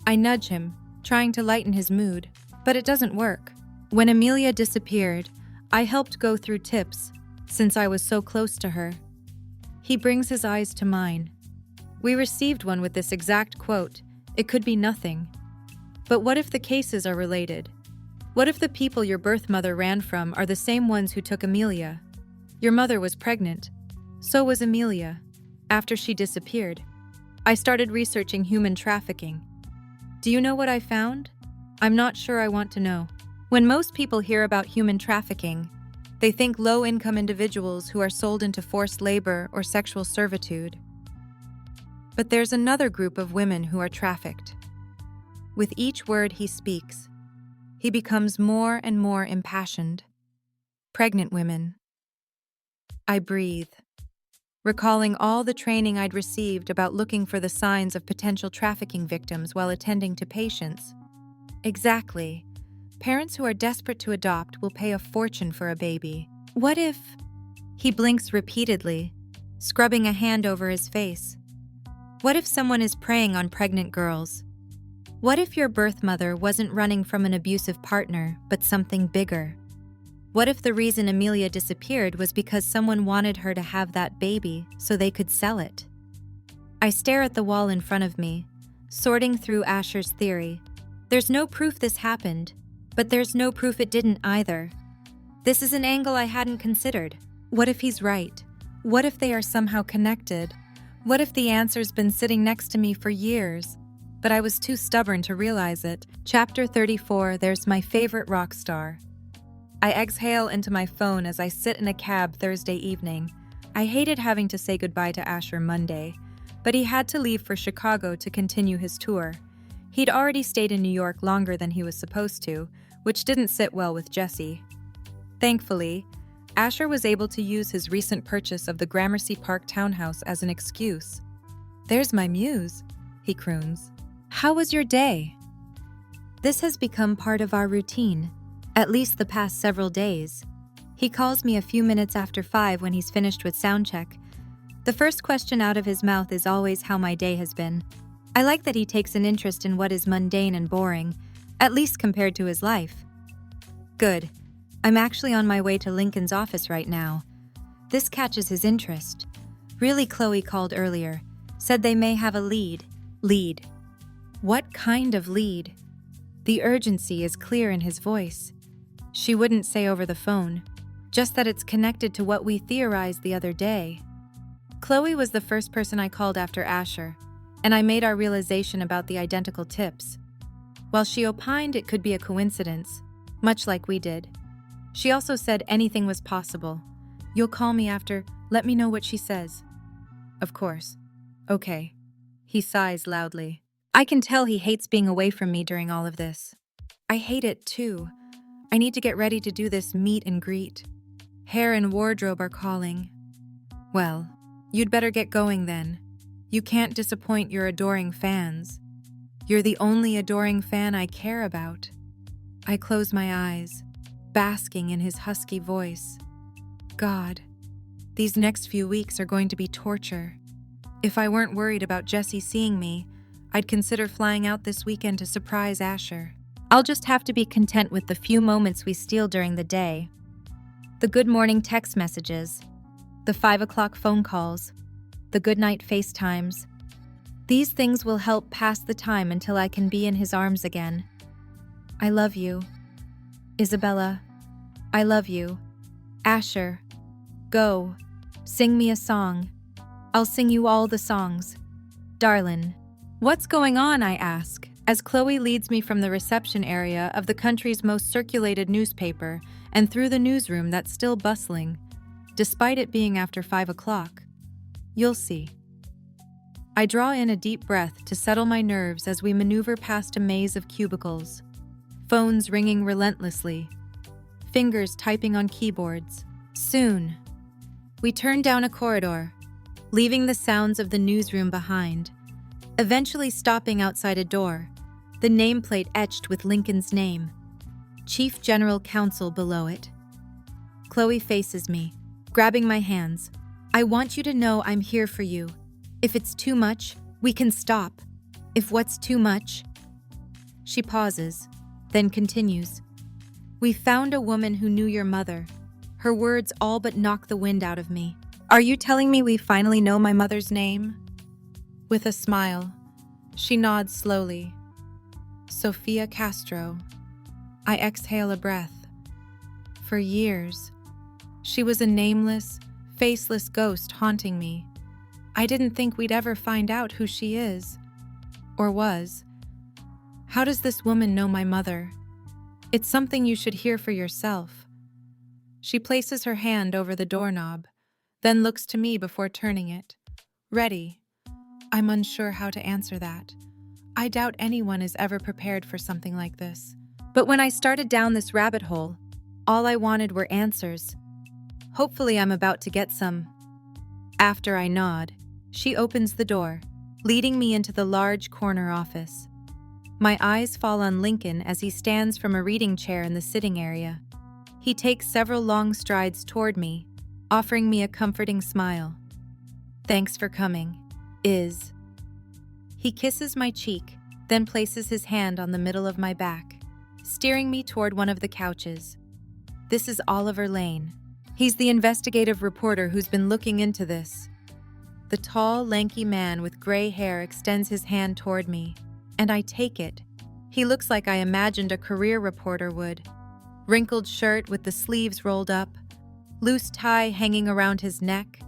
I nudge him, trying to lighten his mood, but it doesn't work. When Amelia disappeared, I helped go through tips, since I was so close to her. He brings his eyes to mine. We received one with this exact quote. It could be nothing. But what if the cases are related? What if the people your birth mother ran from are the same ones who took Amelia? Your mother was pregnant. So was Amelia. After she disappeared, I started researching human trafficking. Do you know what I found? I'm not sure I want to know. When most people hear about human trafficking, they think low-income individuals who are sold into forced labor or sexual servitude. But there's another group of women who are trafficked. With each word he speaks, he becomes more and more impassioned. Pregnant women. I breathe, recalling all the training I'd received about looking for the signs of potential trafficking victims while attending to patients. Exactly. Parents who are desperate to adopt will pay a fortune for a baby. What if... He blinks repeatedly, scrubbing a hand over his face. What if someone is preying on pregnant girls? What if your birth mother wasn't running from an abusive partner, but something bigger? What if the reason Amelia disappeared was because someone wanted her to have that baby so they could sell it? I stare at the wall in front of me, sorting through Asher's theory. There's no proof this happened, but there's no proof it didn't either. This is an angle I hadn't considered. What if he's right? What if they are somehow connected? What if the answer's been sitting next to me for years? But I was too stubborn to realize it. Chapter 34, There's my favorite rock star. I exhale into my phone as I sit in a cab Thursday evening. I hated having to say goodbye to Asher Monday, but he had to leave for Chicago to continue his tour. He'd already stayed in New York longer than he was supposed to, which didn't sit well with Jessie. Thankfully, Asher was able to use his recent purchase of the Gramercy Park townhouse as an excuse. "There's my muse," he croons. "How was your day?" This has become part of our routine, at least the past several days. He calls me a few minutes after 5 when he's finished with soundcheck. The first question out of his mouth is always how my day has been. I like that he takes an interest in what is mundane and boring, at least compared to his life. Good. I'm actually on my way to Lincoln's office right now. This catches his interest. Really, Chloe called earlier, said they may have a lead. What kind of lead? The urgency is clear in his voice. She wouldn't say over the phone, just that it's connected to what we theorized the other day. Chloe was the first person I called after Asher, and I made our realization about the identical tips. While she opined it could be a coincidence, much like we did, she also said anything was possible. You'll call me after, let me know what she says. Of course. Okay. He sighs loudly. I can tell he hates being away from me during all of this. I hate it too. I need to get ready to do this meet and greet. Hair and wardrobe are calling. Well, you'd better get going then. You can't disappoint your adoring fans. You're the only adoring fan I care about. I close my eyes, basking in his husky voice. God, these next few weeks are going to be torture. If I weren't worried about Jesse seeing me, I'd consider flying out this weekend to surprise Asher. I'll just have to be content with the few moments we steal during the day. The good morning text messages, the 5 o'clock phone calls, the good night FaceTimes. These things will help pass the time until I can be in his arms again. I love you. Isabella, I love you. Asher, go. Sing me a song. I'll sing you all the songs. Darlin'. What's going on, I ask, as Chloe leads me from the reception area of the country's most circulated newspaper and through the newsroom that's still bustling, despite it being after 5 o'clock. You'll see. I draw in a deep breath to settle my nerves as we maneuver past a maze of cubicles, phones ringing relentlessly, fingers typing on keyboards. Soon, we turn down a corridor, leaving the sounds of the newsroom behind, eventually stopping outside a door, the nameplate etched with Lincoln's name, Chief General Counsel below it. Chloe faces me, grabbing my hands. I want you to know I'm here for you. If it's too much, we can stop. If what's too much? She pauses, then continues. We found a woman who knew your mother. Her words all but knock the wind out of me. Are you telling me we finally know my mother's name? With a smile, she nods slowly. Sofia Castro. I exhale a breath. For years, she was a nameless, faceless ghost haunting me. I didn't think we'd ever find out who she is, or was. How does this woman know my mother? It's something you should hear for yourself. She places her hand over the doorknob, then looks to me before turning it. Ready. I'm unsure how to answer that. I doubt anyone is ever prepared for something like this. But when I started down this rabbit hole, all I wanted were answers. Hopefully I'm about to get some. After I nod, she opens the door, leading me into the large corner office. My eyes fall on Lincoln as he stands from a reading chair in the sitting area. He takes several long strides toward me, offering me a comforting smile. Thanks for coming. He kisses my cheek, then places his hand on the middle of my back, steering me toward one of the couches. This is Oliver Lane. He's the investigative reporter who's been looking into this. The tall, lanky man with gray hair extends his hand toward me, and I take it. He looks like I imagined a career reporter would. Wrinkled shirt with the sleeves rolled up, loose tie hanging around his neck,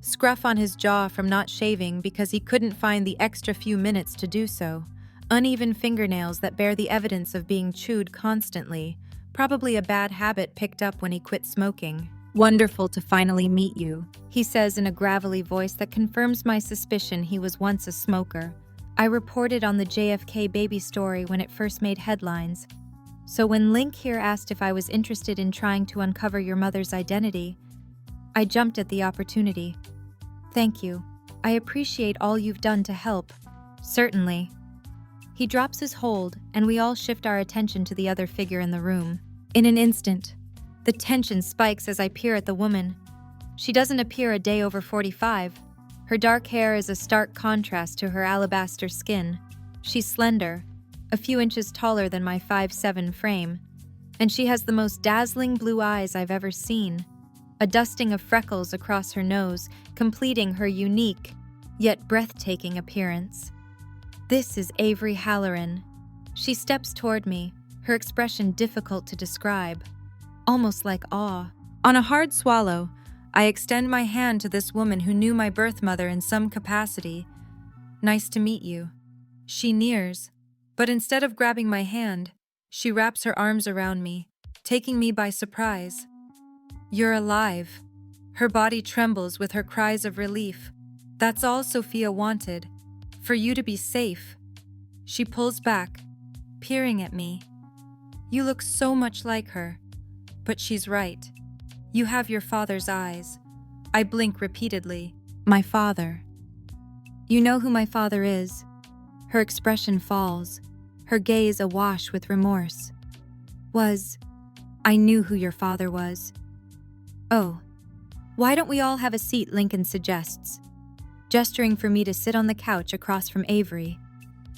scruff on his jaw from not shaving because he couldn't find the extra few minutes to do so, uneven fingernails that bear the evidence of being chewed constantly, probably a bad habit picked up when he quit smoking. Wonderful to finally meet you, he says in a gravelly voice that confirms my suspicion he was once a smoker. I reported on the JFK baby story when it first made headlines. So when Link here asked if I was interested in trying to uncover your mother's identity, I jumped at the opportunity. Thank you. I appreciate all you've done to help. Certainly. He drops his hold, and we all shift our attention to the other figure in the room. In an instant, the tension spikes as I peer at the woman. She doesn't appear a day over 45. Her dark hair is a stark contrast to her alabaster skin. She's slender, a few inches taller than my 5'7" frame, and she has the most dazzling blue eyes I've ever seen. A dusting of freckles across her nose, completing her unique, yet breathtaking appearance. This is Avery Halloran. She steps toward me, her expression difficult to describe, almost like awe. On a hard swallow, I extend my hand to this woman who knew my birth mother in some capacity. Nice to meet you. She nears, but instead of grabbing my hand, she wraps her arms around me, taking me by surprise. You're alive. Her body trembles with her cries of relief. That's all Sophia wanted, for you to be safe. She pulls back, peering at me. You look so much like her. But she's right. You have your father's eyes. I blink repeatedly. My father. You know who my father is. Her expression falls, her gaze awash with remorse. I knew who your father was. Oh, why don't we all have a seat, Lincoln suggests, gesturing for me to sit on the couch across from Avery.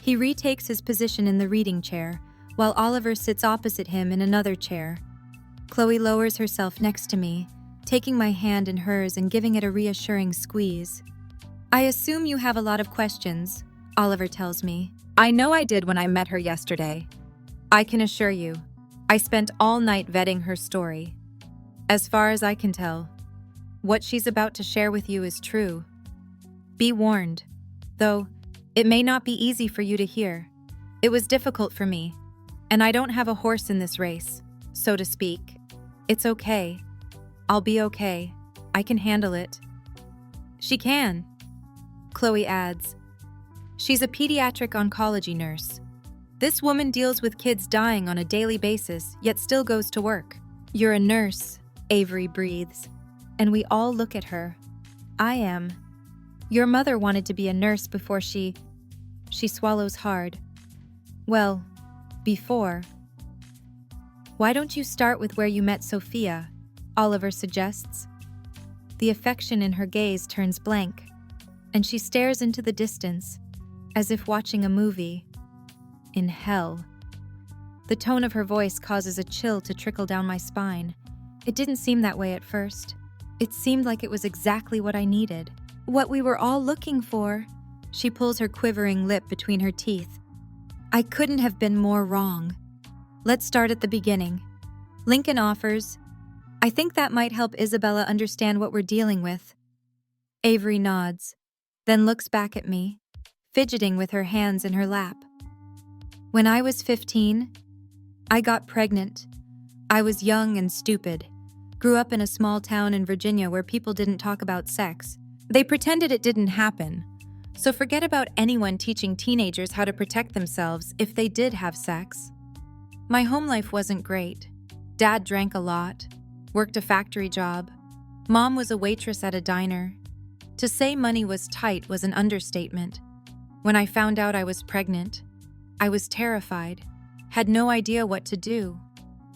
He retakes his position in the reading chair, while Oliver sits opposite him in another chair. Chloe lowers herself next to me, taking my hand in hers and giving it a reassuring squeeze. I assume you have a lot of questions, Oliver tells me. I know I did when I met her yesterday. I can assure you, I spent all night vetting her story. As far as I can tell, what she's about to share with you is true. Be warned, though, it may not be easy for you to hear. It was difficult for me, and I don't have a horse in this race, so to speak. It's okay. I'll be okay. I can handle it. She can, Chloe adds. She's a pediatric oncology nurse. This woman deals with kids dying on a daily basis, yet still goes to work. You're a nurse, Avery breathes, and we all look at her. I am. Your mother wanted to be a nurse before she swallows hard. Well, before. Why don't you start with where you met Sophia? Oliver suggests. The affection in her gaze turns blank, and she stares into the distance, as if watching a movie. In hell. The tone of her voice causes a chill to trickle down my spine. It didn't seem that way at first. It seemed like it was exactly what I needed. What we were all looking for. She pulls her quivering lip between her teeth. I couldn't have been more wrong. Let's start at the beginning. Lincoln offers, I think that might help Isabella understand what we're dealing with. Avery nods, then looks back at me, fidgeting with her hands in her lap. When I was 15, I got pregnant. I was young and stupid. Grew up in a small town in Virginia where people didn't talk about sex. They pretended it didn't happen. So forget about anyone teaching teenagers how to protect themselves if they did have sex. My home life wasn't great. Dad drank a lot, worked a factory job. Mom was a waitress at a diner. To say money was tight was an understatement. When I found out I was pregnant, I was terrified, had no idea what to do.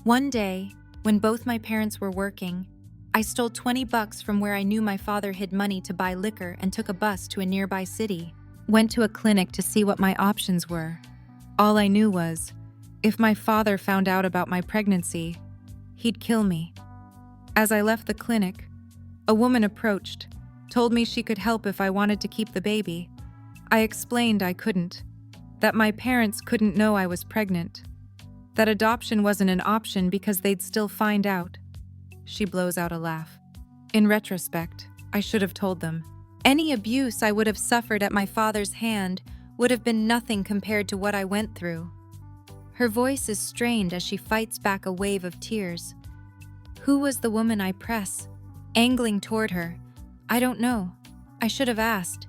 One day, when both my parents were working, I stole $20 from where I knew my father hid money to buy liquor and took a bus to a nearby city. Went to a clinic to see what my options were. All I knew was, if my father found out about my pregnancy, he'd kill me. As I left the clinic, a woman approached, told me she could help if I wanted to keep the baby. I explained I couldn't, that my parents couldn't know I was pregnant, that adoption wasn't an option because they'd still find out. She blows out a laugh. In retrospect, I should have told them. Any abuse I would have suffered at my father's hand would have been nothing compared to what I went through. Her voice is strained as she fights back a wave of tears. Who was the woman I press, angling toward her? I don't know. I should have asked.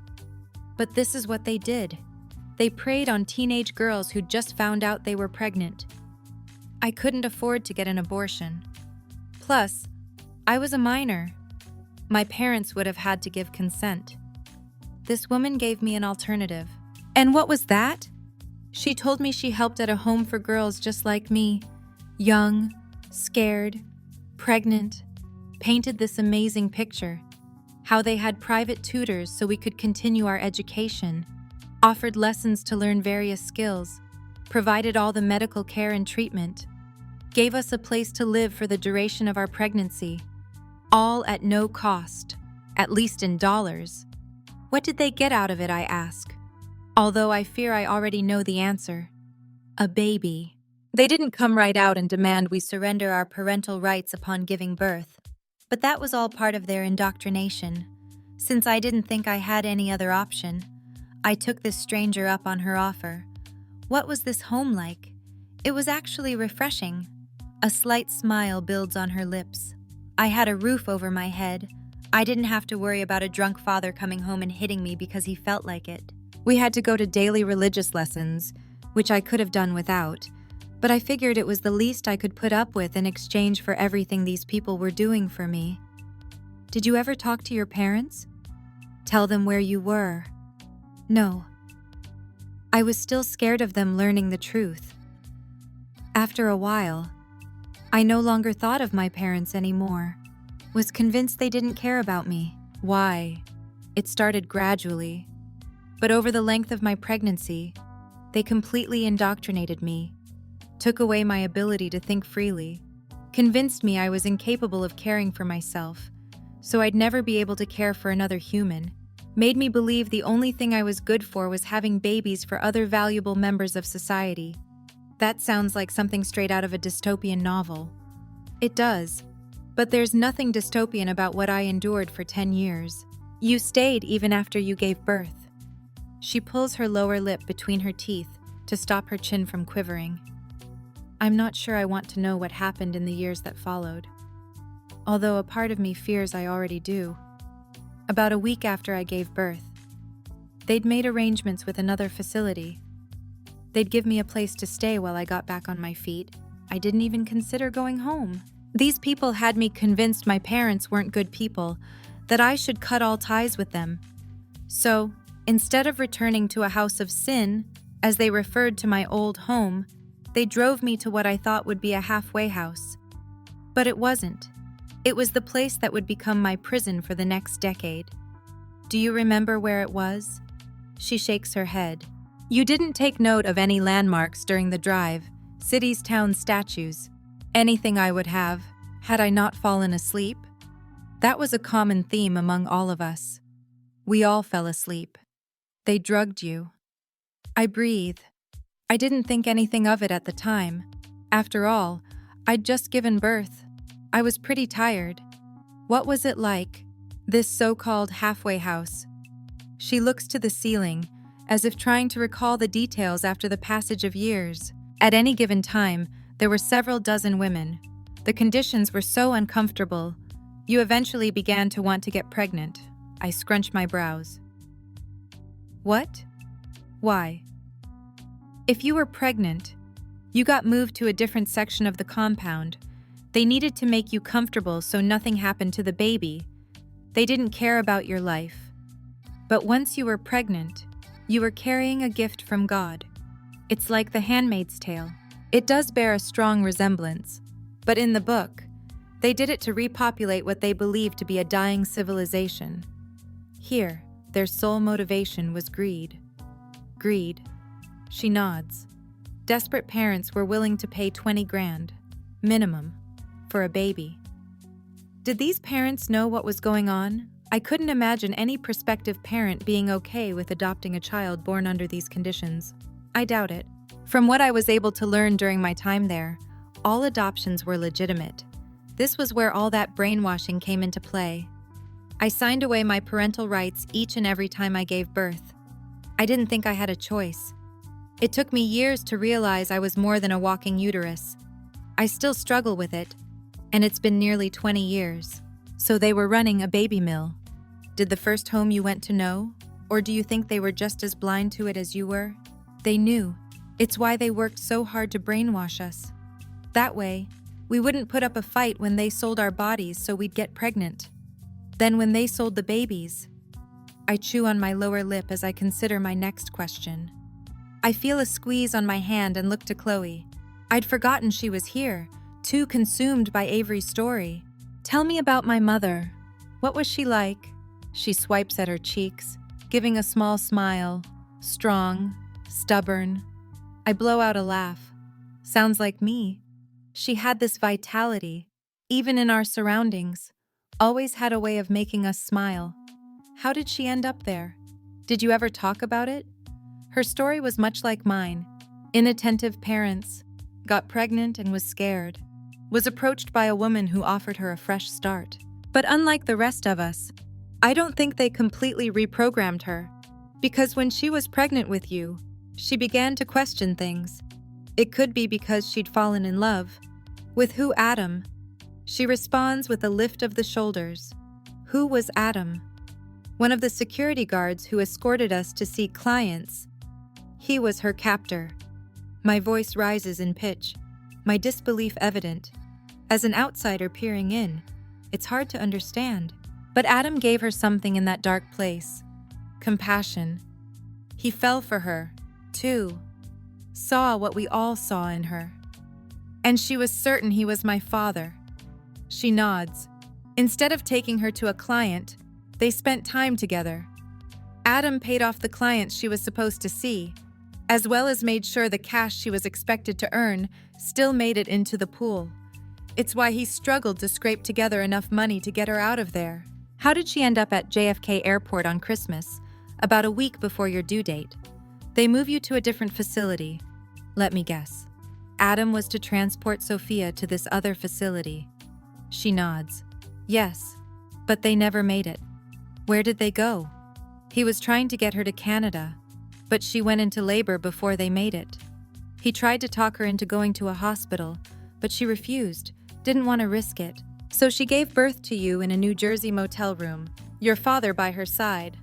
But this is what they did. They preyed on teenage girls who just found out they were pregnant. I couldn't afford to get an abortion. Plus, I was a minor. My parents would have had to give consent. This woman gave me an alternative. And what was that? She told me she helped at a home for girls just like me, young, scared, pregnant, painted this amazing picture, how they had private tutors so we could continue our education, offered lessons to learn various skills, provided all the medical care and treatment, gave us a place to live for the duration of our pregnancy, all at no cost, at least in dollars. What did they get out of it, I ask? although I fear I already know the answer. A baby. They didn't come right out and demand we surrender our parental rights upon giving birth. But that was all part of their indoctrination. Since I didn't think I had any other option, I took this stranger up on her offer. What was this home like? It was actually refreshing. A slight smile builds on her lips. I had a roof over my head. I didn't have to worry about a drunk father coming home and hitting me because he felt like it. We had to go to daily religious lessons, which I could have done without, but I figured it was the least I could put up with in exchange for everything these people were doing for me. Did you ever talk to your parents? Tell them where you were? No. I was still scared of them learning the truth. After a while, I no longer thought of my parents anymore. Was convinced they didn't care about me. Why? It started gradually. But over the length of my pregnancy, they completely indoctrinated me, took away my ability to think freely, convinced me I was incapable of caring for myself, so I'd never be able to care for another human, made me believe the only thing I was good for was having babies for other valuable members of society. That sounds like something straight out of a dystopian novel. It does, but there's nothing dystopian about what I endured for 10 years. You stayed even after you gave birth. She pulls her lower lip between her teeth to stop her chin from quivering. I'm not sure I want to know what happened in the years that followed, although a part of me fears I already do. About a week after I gave birth, they'd made arrangements with another facility. They'd give me a place to stay while I got back on my feet. I didn't even consider going home. These people had me convinced my parents weren't good people, that I should cut all ties with them. So, instead of returning to a house of sin, as they referred to my old home, they drove me to what I thought would be a halfway house. But it wasn't. It was the place that would become my prison for the next decade. Do you remember where it was? She shakes her head. You didn't take note of any landmarks during the drive, cities, towns, statues, anything I would have, had I not fallen asleep? That was a common theme among all of us. We all fell asleep. They drugged you. I breathe. I didn't think anything of it at the time. After all, I'd just given birth. I was pretty tired. What was it like, this so-called halfway house? She looks to the ceiling, as if trying to recall the details after the passage of years. At any given time, there were several dozen women. The conditions were so uncomfortable. You eventually began to want to get pregnant. I scrunch my brows. What? Why? If you were pregnant, you got moved to a different section of the compound. They needed to make you comfortable so nothing happened to the baby. They didn't care about your life. But once you were pregnant, you were carrying a gift from God. It's like The Handmaid's Tale. It does bear a strong resemblance, but in the book, they did it to repopulate what they believed to be a dying civilization. Here, their sole motivation was greed. Greed. She nods. Desperate parents were willing to pay 20 grand, minimum, for a baby. Did these parents know what was going on? I couldn't imagine any prospective parent being okay with adopting a child born under these conditions. I doubt it. From what I was able to learn during my time there, all adoptions were legitimate. This was where all that brainwashing came into play. I signed away my parental rights each and every time I gave birth. I didn't think I had a choice. It took me years to realize I was more than a walking uterus. I still struggle with it, and it's been nearly 20 years. So they were running a baby mill. Did the first home you went to know? Or do you think they were just as blind to it as you were? They knew. It's why they worked so hard to brainwash us. That way, we wouldn't put up a fight when they sold our bodies so we'd get pregnant. Then when they sold the babies, I chew on my lower lip as I consider my next question. I feel a squeeze on my hand and look to Chloe. I'd forgotten she was here, too consumed by Avery's story. Tell me about my mother. What was she like? She swipes at her cheeks, giving a small smile. Strong, stubborn. I blow out a laugh. Sounds like me. She had this vitality, even in our surroundings. Always had a way of making us smile. How did she end up there? Did you ever talk about it? Her story was much like mine. Inattentive parents, got pregnant and was scared, was approached by a woman who offered her a fresh start. But unlike the rest of us, I don't think they completely reprogrammed her, because when she was pregnant with you, she began to question things. It could be because she'd fallen in love. With who, Adam? She responds with a lift of the shoulders. Who was Adam? One of the security guards who escorted us to see clients. He was her captor. My voice rises in pitch, my disbelief evident. As an outsider peering in, it's hard to understand. But Adam gave her something in that dark place. Compassion. He fell for her, too. Saw what we all saw in her. And she was certain he was my father. She nods. Instead of taking her to a client, they spent time together. Adam paid off the clients she was supposed to see, as well as made sure the cash she was expected to earn still made it into the pool. It's why he struggled to scrape together enough money to get her out of there. How did she end up at JFK Airport on Christmas, about a week before your due date? They move you to a different facility. Let me guess. Adam was to transport Sophia to this other facility. She nods. Yes, but they never made it. Where did they go? He was trying to get her to Canada, but she went into labor before they made it. He tried to talk her into going to a hospital, but she refused, didn't want to risk it. So she gave birth to you in a New Jersey motel room, your father by her side.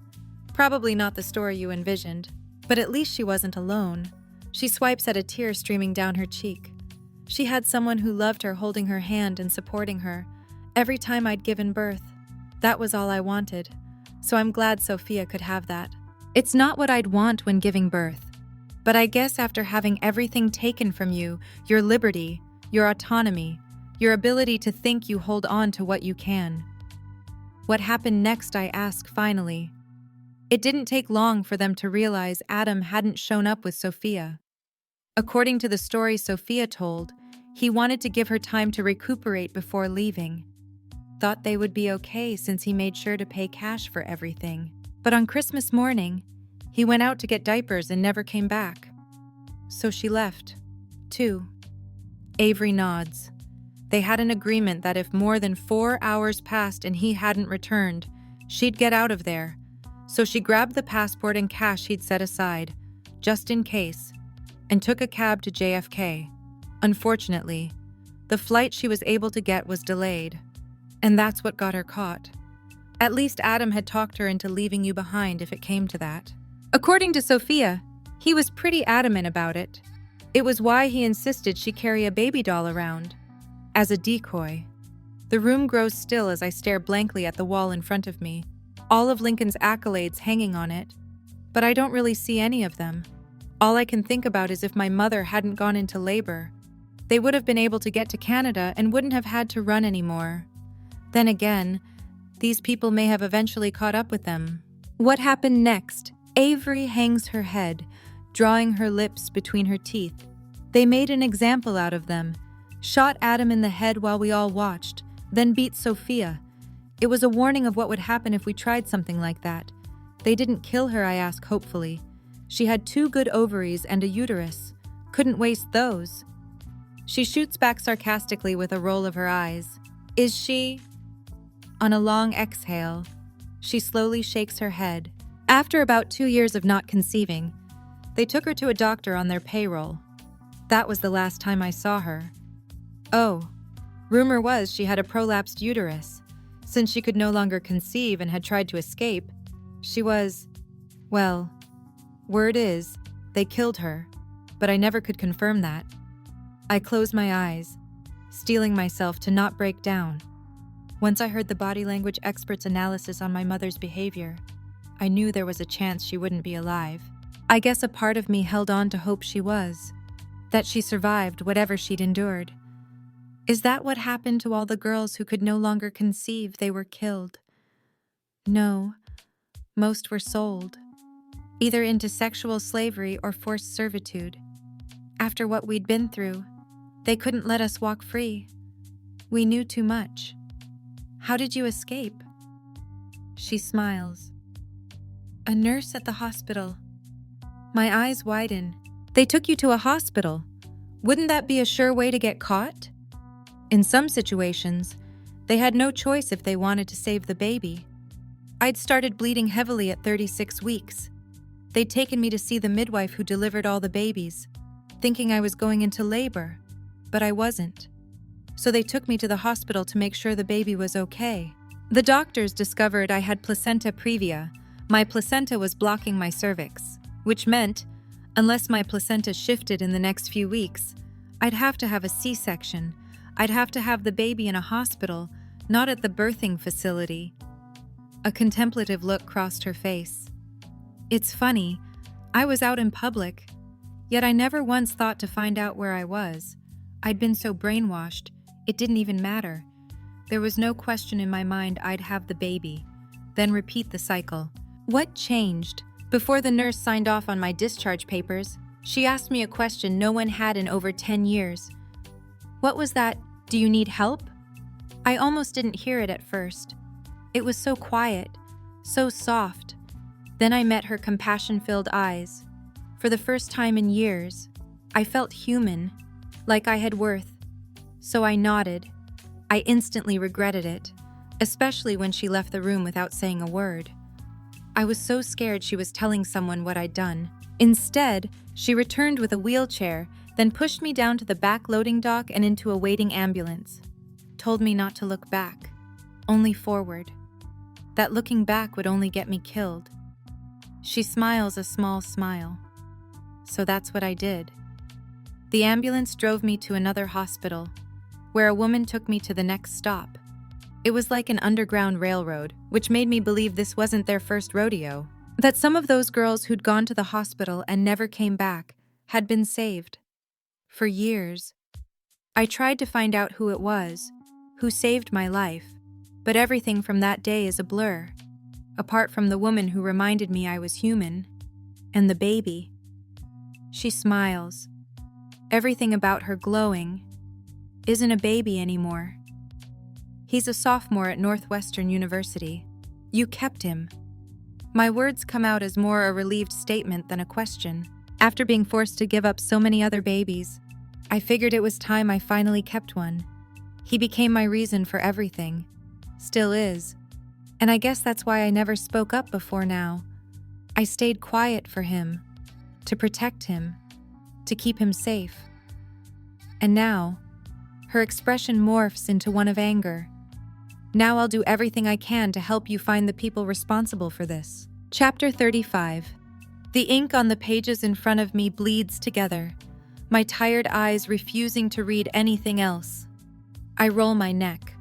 Probably not the story you envisioned, but at least she wasn't alone. She swipes at a tear streaming down her cheek. She had someone who loved her holding her hand and supporting her. Every time I'd given birth, that was all I wanted. So I'm glad Sophia could have that. It's not what I'd want when giving birth. But I guess after having everything taken from you, your liberty, your autonomy, your ability to think, you hold on to what you can. What happened next, I ask finally. It didn't take long for them to realize Adam hadn't shown up with Sophia. According to the story Sophia told, he wanted to give her time to recuperate before leaving. Thought they would be okay since he made sure to pay cash for everything. But on Christmas morning, he went out to get diapers and never came back. So she left, too. Avery nods. They had an agreement that if more than 4 hours passed and he hadn't returned, she'd get out of there. So she grabbed the passport and cash he'd set aside, just in case, and took a cab to JFK. Unfortunately, the flight she was able to get was delayed, and that's what got her caught. At least Adam had talked her into leaving you behind if it came to that. According to Sophia, he was pretty adamant about it. It was why he insisted she carry a baby doll around, as a decoy. The room grows still as I stare blankly at the wall in front of me, all of Lincoln's accolades hanging on it, but I don't really see any of them. All I can think about is if my mother hadn't gone into labor, they would have been able to get to Canada and wouldn't have had to run anymore. Then again, these people may have eventually caught up with them. What happened next? Avery hangs her head, drawing her lips between her teeth. They made an example out of them, shot Adam in the head while we all watched, then beat Sophia. It was a warning of what would happen if we tried something like that. They didn't kill her, I ask hopefully. She had 2 good ovaries and a uterus. Couldn't waste those. She shoots back sarcastically with a roll of her eyes. Is she? On a long exhale, she slowly shakes her head. After about 2 years of not conceiving, they took her to a doctor on their payroll. That was the last time I saw her. Oh, rumor was she had a prolapsed uterus. Since she could no longer conceive and had tried to escape, she was, well, word is, they killed her, but I never could confirm that. I closed my eyes, steeling myself to not break down. Once I heard the body language expert's analysis on my mother's behavior, I knew there was a chance she wouldn't be alive. I guess a part of me held on to hope she was, that she survived whatever she'd endured. Is that what happened to all the girls who could no longer conceive? They were killed. No, most were sold, either into sexual slavery or forced servitude. After what we'd been through, they couldn't let us walk free. We knew too much. How did you escape? She smiles. A nurse at the hospital. My eyes widen. They took you to a hospital. Wouldn't that be a sure way to get caught? In some situations, they had no choice if they wanted to save the baby. I'd started bleeding heavily at 36 weeks. They'd taken me to see the midwife who delivered all the babies, thinking I was going into labor, but I wasn't. So they took me to the hospital to make sure the baby was okay. The doctors discovered I had placenta previa. My placenta was blocking my cervix, which meant, unless my placenta shifted in the next few weeks, I'd have to have a C-section. I'd have to have the baby in a hospital, not at the birthing facility. A contemplative look crossed her face. It's funny, I was out in public, yet I never once thought to find out where I was. I'd been so brainwashed, it didn't even matter. There was no question in my mind I'd have the baby, then repeat the cycle. What changed? Before the nurse signed off on my discharge papers, she asked me a question no one had in over 10 years. What was that? Do you need help? I almost didn't hear it at first. It was so quiet, so soft. Then I met her compassion-filled eyes. For the first time in years, I felt human, like I had worth. So I nodded. I instantly regretted it, especially when she left the room without saying a word. I was so scared she was telling someone what I'd done. Instead, she returned with a wheelchair, then pushed me down to the back loading dock and into a waiting ambulance. Told me not to look back, only forward. That looking back would only get me killed. She smiles a small smile. So that's what I did. The ambulance drove me to another hospital, where a woman took me to the next stop. It was like an underground railroad, which made me believe this wasn't their first rodeo. That some of those girls who'd gone to the hospital and never came back had been saved. For years, I tried to find out who it was, who saved my life, but everything from that day is a blur, apart from the woman who reminded me I was human, and the baby. She smiles, everything about her glowing. Isn't a baby anymore. He's a sophomore at Northwestern University. You kept him. My words come out as more a relieved statement than a question. After being forced to give up so many other babies, I figured it was time I finally kept one. He became my reason for everything. Still is. And I guess that's why I never spoke up before now. I stayed quiet for him, to protect him, to keep him safe. And now, her expression morphs into one of anger. Now I'll do everything I can to help you find the people responsible for this. Chapter 35. The ink on the pages in front of me bleeds together, my tired eyes refusing to read anything else. I roll my neck,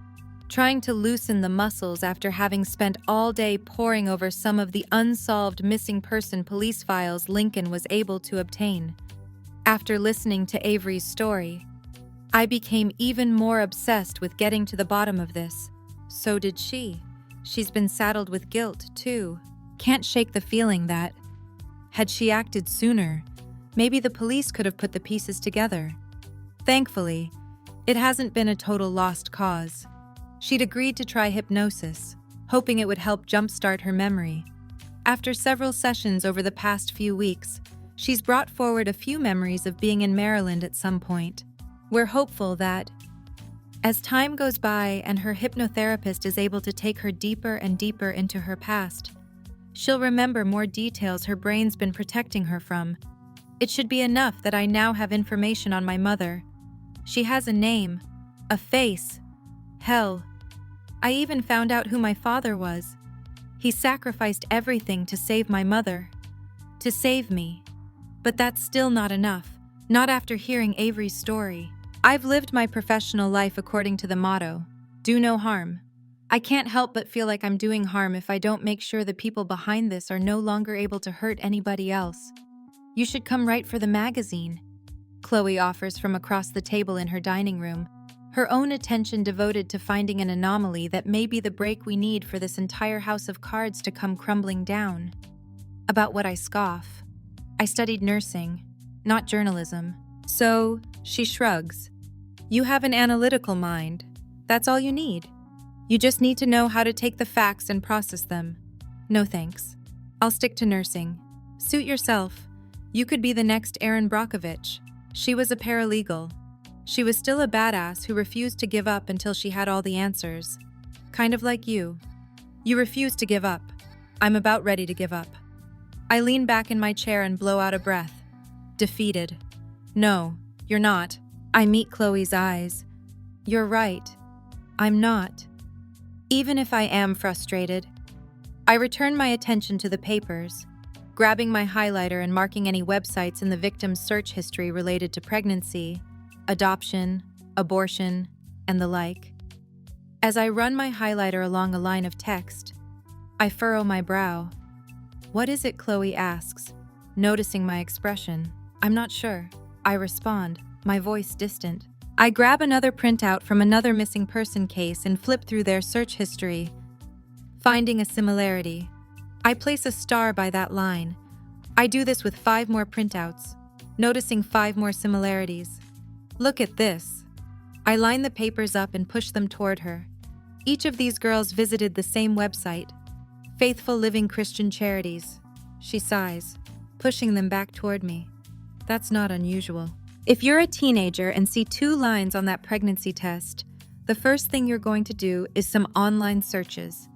trying to loosen the muscles after having spent all day poring over some of the unsolved missing person police files Lincoln was able to obtain. After listening to Avery's story, I became even more obsessed with getting to the bottom of this. So did she. She's been saddled with guilt, too. Can't shake the feeling that, had she acted sooner, maybe the police could have put the pieces together. Thankfully, it hasn't been a total lost cause. She'd agreed to try hypnosis, hoping it would help jumpstart her memory. After several sessions over the past few weeks, she's brought forward a few memories of being in Maryland at some point. We're hopeful that, as time goes by and her hypnotherapist is able to take her deeper and deeper into her past, she'll remember more details her brain's been protecting her from. It should be enough that I now have information on my mother. She has a name, a face. Hell, I even found out who my father was. He sacrificed everything to save my mother. To save me. But that's still not enough, not after hearing Avery's story. I've lived my professional life according to the motto, do no harm. I can't help but feel like I'm doing harm if I don't make sure the people behind this are no longer able to hurt anybody else. You should come write for the magazine, Chloe offers from across the table in her dining room, her own attention devoted to finding an anomaly that may be the break we need for this entire house of cards to come crumbling down. About what I scoff. I studied nursing, not journalism. So, she shrugs. You have an analytical mind. That's all you need. You just need to know how to take the facts and process them. No thanks. I'll stick to nursing. Suit yourself. You could be the next Erin Brockovich. She was a paralegal. She was still a badass who refused to give up until she had all the answers. Kind of like you. You refuse to give up. I'm about ready to give up. I lean back in my chair and blow out a breath. Defeated. No, you're not. I meet Chloe's eyes. You're right. I'm not. Even if I am frustrated. I return my attention to the papers, grabbing my highlighter and marking any websites in the victim's search history related to pregnancy, adoption, abortion, and the like. As I run my highlighter along a line of text, I furrow my brow. What is it? Chloe asks, noticing my expression. I'm not sure. I respond, my voice distant. I grab another printout from another missing person case and flip through their search history, finding a similarity. I place a star by that line. I do this with 5 more printouts, noticing 5 more similarities. Look at this. I line the papers up and push them toward her. Each of these girls visited the same website, Faithful Living Christian Charities. She sighs, pushing them back toward me. That's not unusual. If you're a teenager and see 2 lines on that pregnancy test, the first thing you're going to do is some online searches.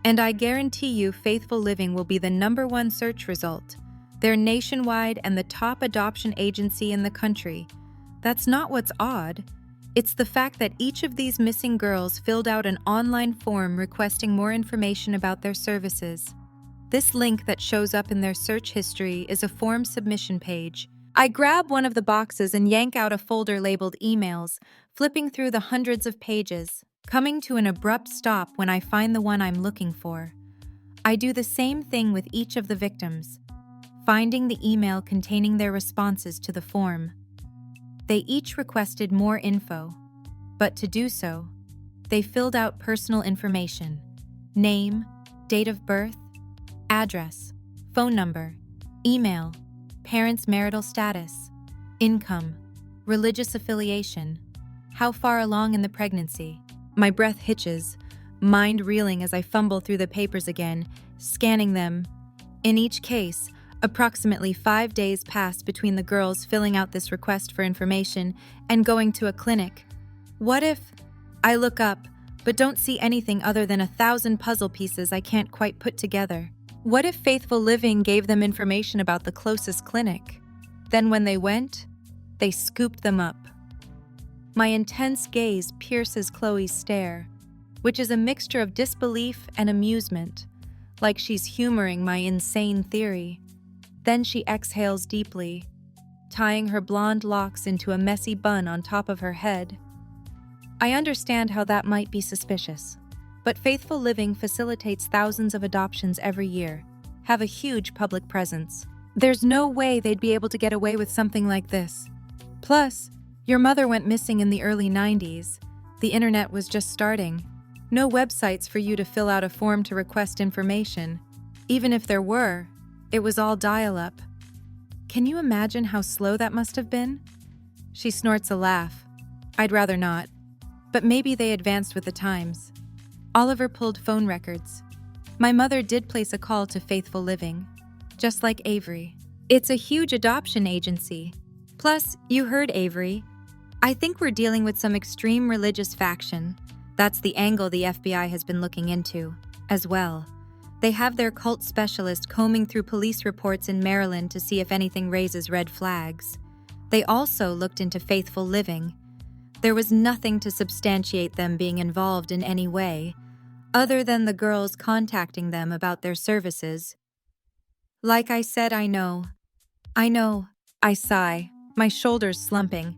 And I guarantee you Faithful Living will be the #1 search result. They're nationwide and the top adoption agency in the country. That's not what's odd. It's the fact that each of these missing girls filled out an online form requesting more information about their services. This link that shows up in their search history is a form submission page. I grab one of the boxes and yank out a folder labeled emails, flipping through the hundreds of pages, coming to an abrupt stop when I find the one I'm looking for. I do the same thing with each of the victims, finding the email containing their responses to the form. They each requested more info, but to do so, they filled out personal information: name, date of birth, address, phone number, email, parents' marital status, income, religious affiliation, how far along in the pregnancy. My breath hitches, mind reeling as I fumble through the papers again, scanning them. In each case, approximately 5 days passed between the girls filling out this request for information and going to a clinic. What if I look up, but don't see anything other than 1,000 puzzle pieces I can't quite put together? What if Faithful Living gave them information about the closest clinic? Then when they went, they scooped them up. My intense gaze pierces Chloe's stare, which is a mixture of disbelief and amusement, like she's humoring my insane theory. Then she exhales deeply, tying her blonde locks into a messy bun on top of her head. I understand how that might be suspicious, but Faithful Living facilitates thousands of adoptions every year, have a huge public presence. There's no way they'd be able to get away with something like this. Plus, your mother went missing in the early 90s. The internet was just starting. No websites for you to fill out a form to request information. Even if there were, it was all dial-up. Can you imagine how slow that must have been? She snorts a laugh. I'd rather not. But maybe they advanced with the times. Oliver pulled phone records. My mother did place a call to Faithful Living, just like Avery. It's a huge adoption agency. Plus, you heard Avery. I think we're dealing with some extreme religious faction. That's the angle the FBI has been looking into, as well. They have their cult specialist combing through police reports in Maryland to see if anything raises red flags. They also looked into Faithful Living. There was nothing to substantiate them being involved in any way, other than the girls contacting them about their services. Like I said, I know. I sigh, my shoulders slumping.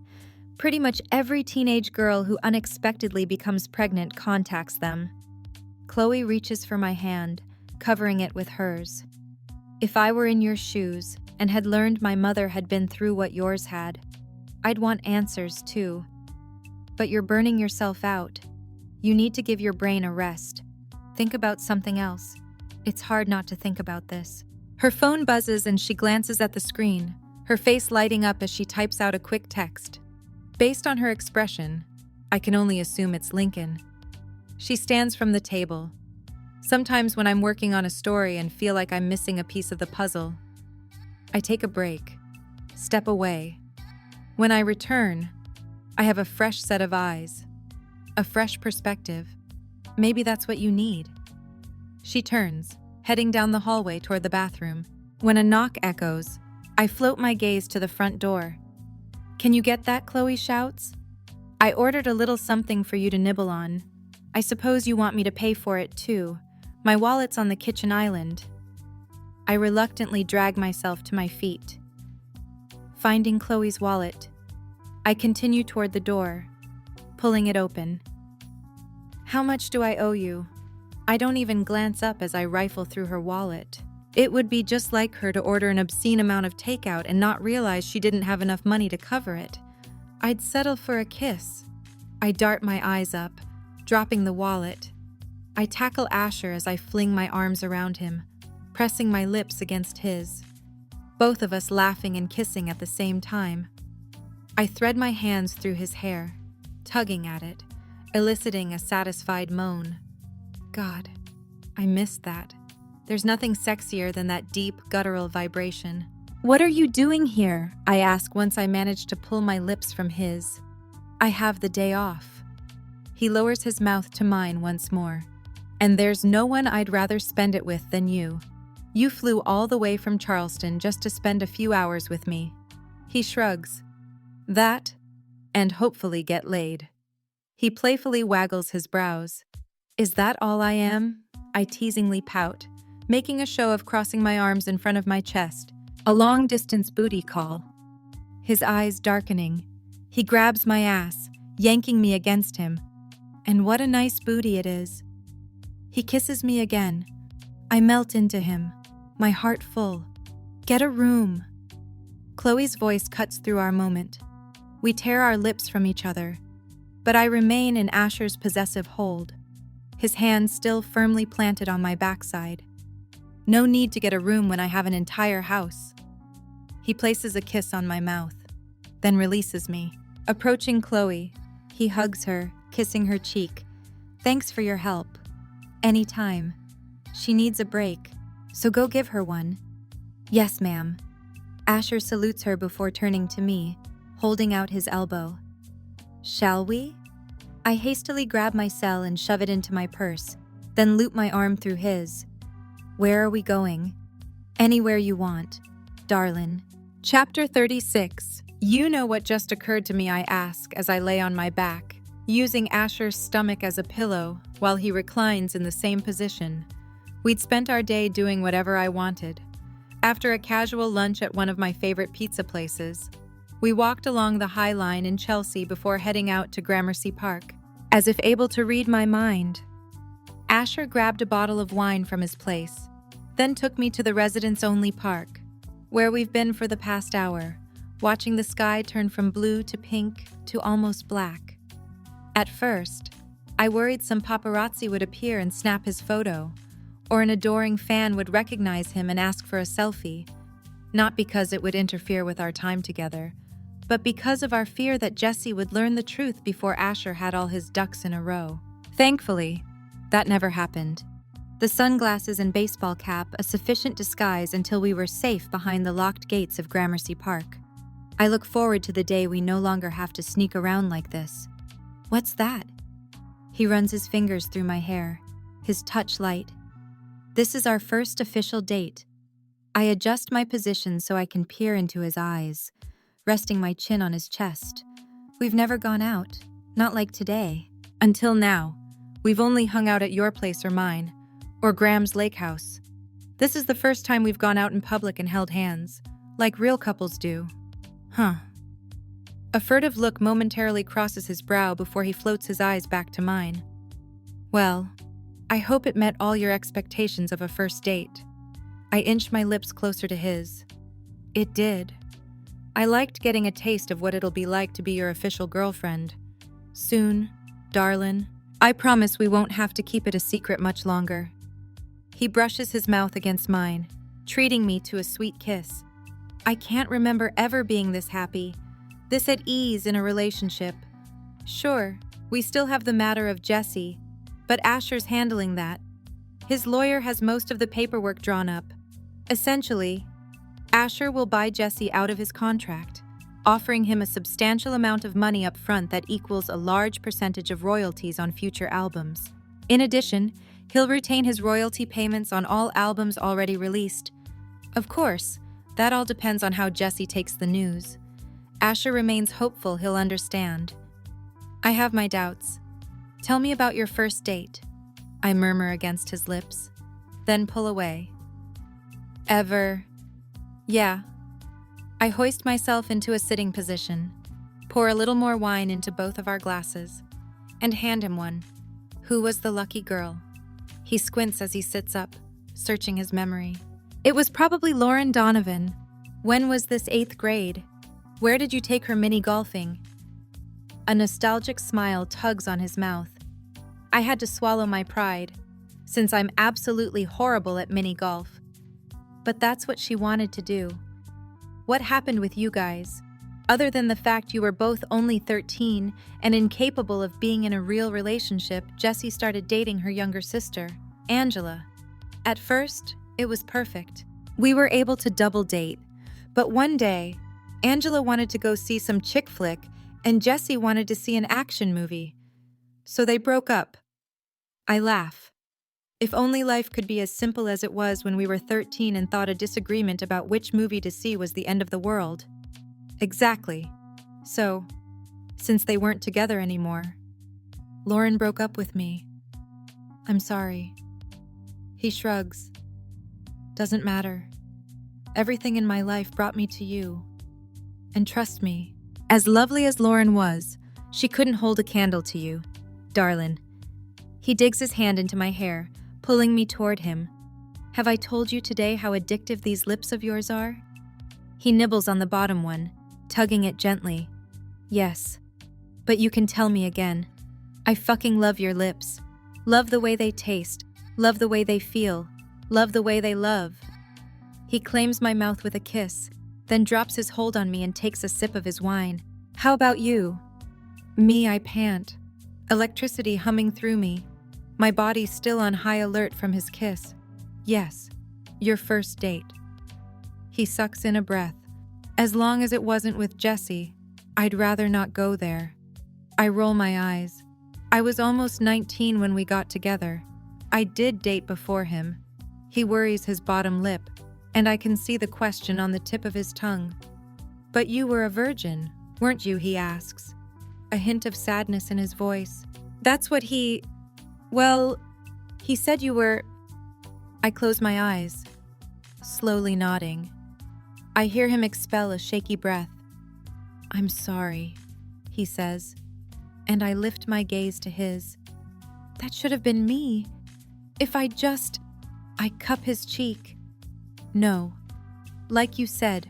Pretty much every teenage girl who unexpectedly becomes pregnant contacts them. Chloe reaches for my hand, covering it with hers. If I were in your shoes and had learned my mother had been through what yours had, I'd want answers too. But you're burning yourself out. You need to give your brain a rest. Think about something else. It's hard not to think about this. Her phone buzzes and she glances at the screen, her face lighting up as she types out a quick text. Based on her expression, I can only assume it's Lincoln. She stands from the table. Sometimes when I'm working on a story and feel like I'm missing a piece of the puzzle, I take a break. step away. When I return, I have a fresh set of eyes, a fresh perspective. Maybe that's what you need. She turns, heading down the hallway toward the bathroom. When a knock echoes, I float my gaze to the front door. "Can you get that?" Chloe shouts. "I ordered a little something for you to nibble on. I suppose you want me to pay for it too. My wallet's on the kitchen island." I reluctantly drag myself to my feet. Finding Chloe's wallet, I continue toward the door, pulling it open. "How much do I owe you?" I don't even glance up as I rifle through her wallet. It would be just like her to order an obscene amount of takeout and not realize she didn't have enough money to cover it. I'd settle for a kiss. I dart my eyes up, dropping the wallet. I tackle Asher as I fling my arms around him, pressing my lips against his. Both of us laughing and kissing at the same time. I thread my hands through his hair, tugging at it, eliciting a satisfied moan. God, I missed that. There's nothing sexier than that deep, guttural vibration. "What are you doing here?" I ask once I manage to pull my lips from his. "I have the day off." He lowers his mouth to mine once more. "And there's no one I'd rather spend it with than you. You flew all the way from Charleston just to spend a few hours with me." He shrugs. "That, and hopefully get laid." He playfully waggles his brows. "Is that all I am?" I teasingly pout, making a show of crossing my arms in front of my chest, a long-distance booty call. His eyes darkening, he grabs my ass, yanking me against him. And what a nice booty it is. He kisses me again. I melt into him, my heart full. "Get a room." Chloe's voice cuts through our moment. We tear our lips from each other, but I remain in Asher's possessive hold, his hand still firmly planted on my backside. No need to get a room when I have an entire house. He places a kiss on my mouth, then releases me. Approaching Chloe, he hugs her, kissing her cheek. "Thanks for your help. Anytime. She needs a break, so go give her one." "Yes, ma'am." Asher salutes her before turning to me, holding out his elbow. "Shall we?" I hastily grab my cell and shove it into my purse, then loop my arm through his. "Where are we going?" "Anywhere you want, darlin'." Chapter 36. You know what just occurred to me, I ask as I lay on my back, using Asher's stomach as a pillow while he reclines in the same position. We'd spent our day doing whatever I wanted. After a casual lunch at one of my favorite pizza places, we walked along the High Line in Chelsea before heading out to Gramercy Park, as if able to read my mind. Asher grabbed a bottle of wine from his place, then took me to the residents-only park, where we've been for the past hour, watching the sky turn from blue to pink to almost black. At first, I worried some paparazzi would appear and snap his photo, or an adoring fan would recognize him and ask for a selfie, not because it would interfere with our time together, but because of our fear that Jesse would learn the truth before Asher had all his ducks in a row. Thankfully, that never happened. The sunglasses and baseball cap a sufficient disguise until we were safe behind the locked gates of Gramercy Park. I look forward to the day we no longer have to sneak around like this. "What's that?" He runs his fingers through my hair, his touch light. "This is our first official date." I adjust my position so I can peer into his eyes, resting my chin on his chest. We've never gone out, not like today. Until now, we've only hung out at your place or mine, or Graham's lake house. This is the first time we've gone out in public and held hands, like real couples do. Huh. A furtive look momentarily crosses his brow before he floats his eyes back to mine. "Well, I hope it met all your expectations of a first date." I inched my lips closer to his. It did. I liked getting a taste of what it'll be like to be your official girlfriend. Soon, darlin'. I promise we won't have to keep it a secret much longer. He brushes his mouth against mine, treating me to a sweet kiss. I can't remember ever being this happy, this at ease in a relationship. Sure, we still have the matter of Jesse, but Asher's handling that. His lawyer has most of the paperwork drawn up. Essentially, Asher will buy Jesse out of his contract, offering him a substantial amount of money up front that equals a large percentage of royalties on future albums. In addition, he'll retain his royalty payments on all albums already released. Of course, that all depends on how Jesse takes the news. Asher remains hopeful he'll understand. I have my doubts. Tell me about your first date, I murmur against his lips, then pull away. Yeah. I hoist myself into a sitting position, pour a little more wine into both of our glasses, and hand him one. Who was the lucky girl? He squints as he sits up, searching his memory. It was probably Lauren Donovan. When was this 8th grade? Where did you take her mini-golfing? A nostalgic smile tugs on his mouth. I had to swallow my pride, since I'm absolutely horrible at mini-golf. But that's what she wanted to do. What happened with you guys? Other than the fact you were both only 13 and incapable of being in a real relationship, Jessie started dating her younger sister, Angela. At first, it was perfect. We were able to double date. But one day, Angela wanted to go see some chick flick and Jessie wanted to see an action movie. So they broke up. I laugh. If only life could be as simple as it was when we were 13 and thought a disagreement about which movie to see was the end of the world. Exactly. So, since they weren't together anymore, Lauren broke up with me. I'm sorry. He shrugs. Doesn't matter. Everything in my life brought me to you. And trust me, as lovely as Lauren was, she couldn't hold a candle to you, darling. He digs his hand into my hair, pulling me toward him. Have I told you today how addictive these lips of yours are? He nibbles on the bottom one, tugging it gently. Yes, but you can tell me again. I fucking love your lips. Love the way they taste. Love the way they feel. Love the way they love. He claims my mouth with a kiss, then drops his hold on me and takes a sip of his wine. How about you? Me, I pant. Electricity humming through me. My body still on high alert from his kiss. Yes, your first date. He sucks in a breath. As long as it wasn't with Jessie, I'd rather not go there. I roll my eyes. I was almost 19 when we got together. I did date before him. He worries his bottom lip, and I can see the question on the tip of his tongue. But you were a virgin, weren't you, he asks. A hint of sadness in his voice. That's what he said you were. I close my eyes, slowly nodding. I hear him expel a shaky breath. I'm sorry, he says, and I lift my gaze to his. That should have been me. I cup his cheek. No, like you said,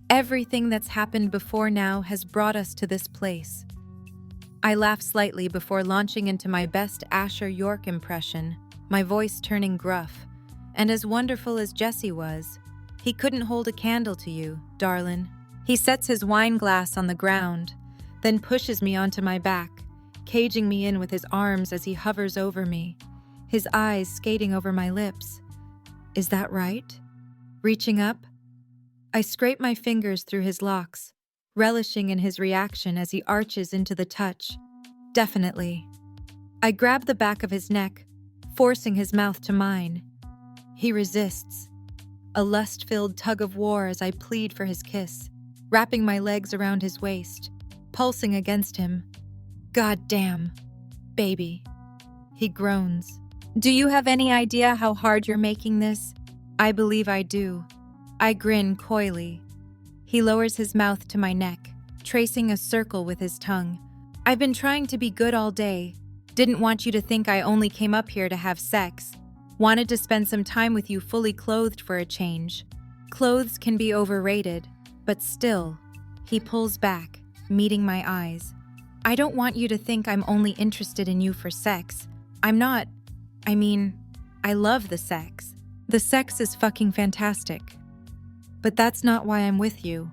everything that's happened before now has brought us to this place. I laugh slightly before launching into my best Asher York impression, my voice turning gruff. And as wonderful as Jessie was, he couldn't hold a candle to you, darling. He sets his wine glass on the ground, then pushes me onto my back, caging me in with his arms as he hovers over me, his eyes skating over my lips. Is that right? Reaching up, I scrape my fingers through his locks, relishing in his reaction as he arches into the touch. Definitely. I grab the back of his neck, forcing his mouth to mine. He resists, a lust-filled tug of war as I plead for his kiss, wrapping my legs around his waist, pulsing against him. God damn, baby. He groans. Do you have any idea how hard you're making this? I believe I do. I grin coyly. He lowers his mouth to my neck, tracing a circle with his tongue. I've been trying to be good all day. Didn't want you to think I only came up here to have sex. Wanted to spend some time with you fully clothed for a change. Clothes can be overrated, but still. He pulls back, meeting my eyes. I don't want you to think I'm only interested in you for sex. I'm not. I love the sex. The sex is fucking fantastic. But that's not why I'm with you.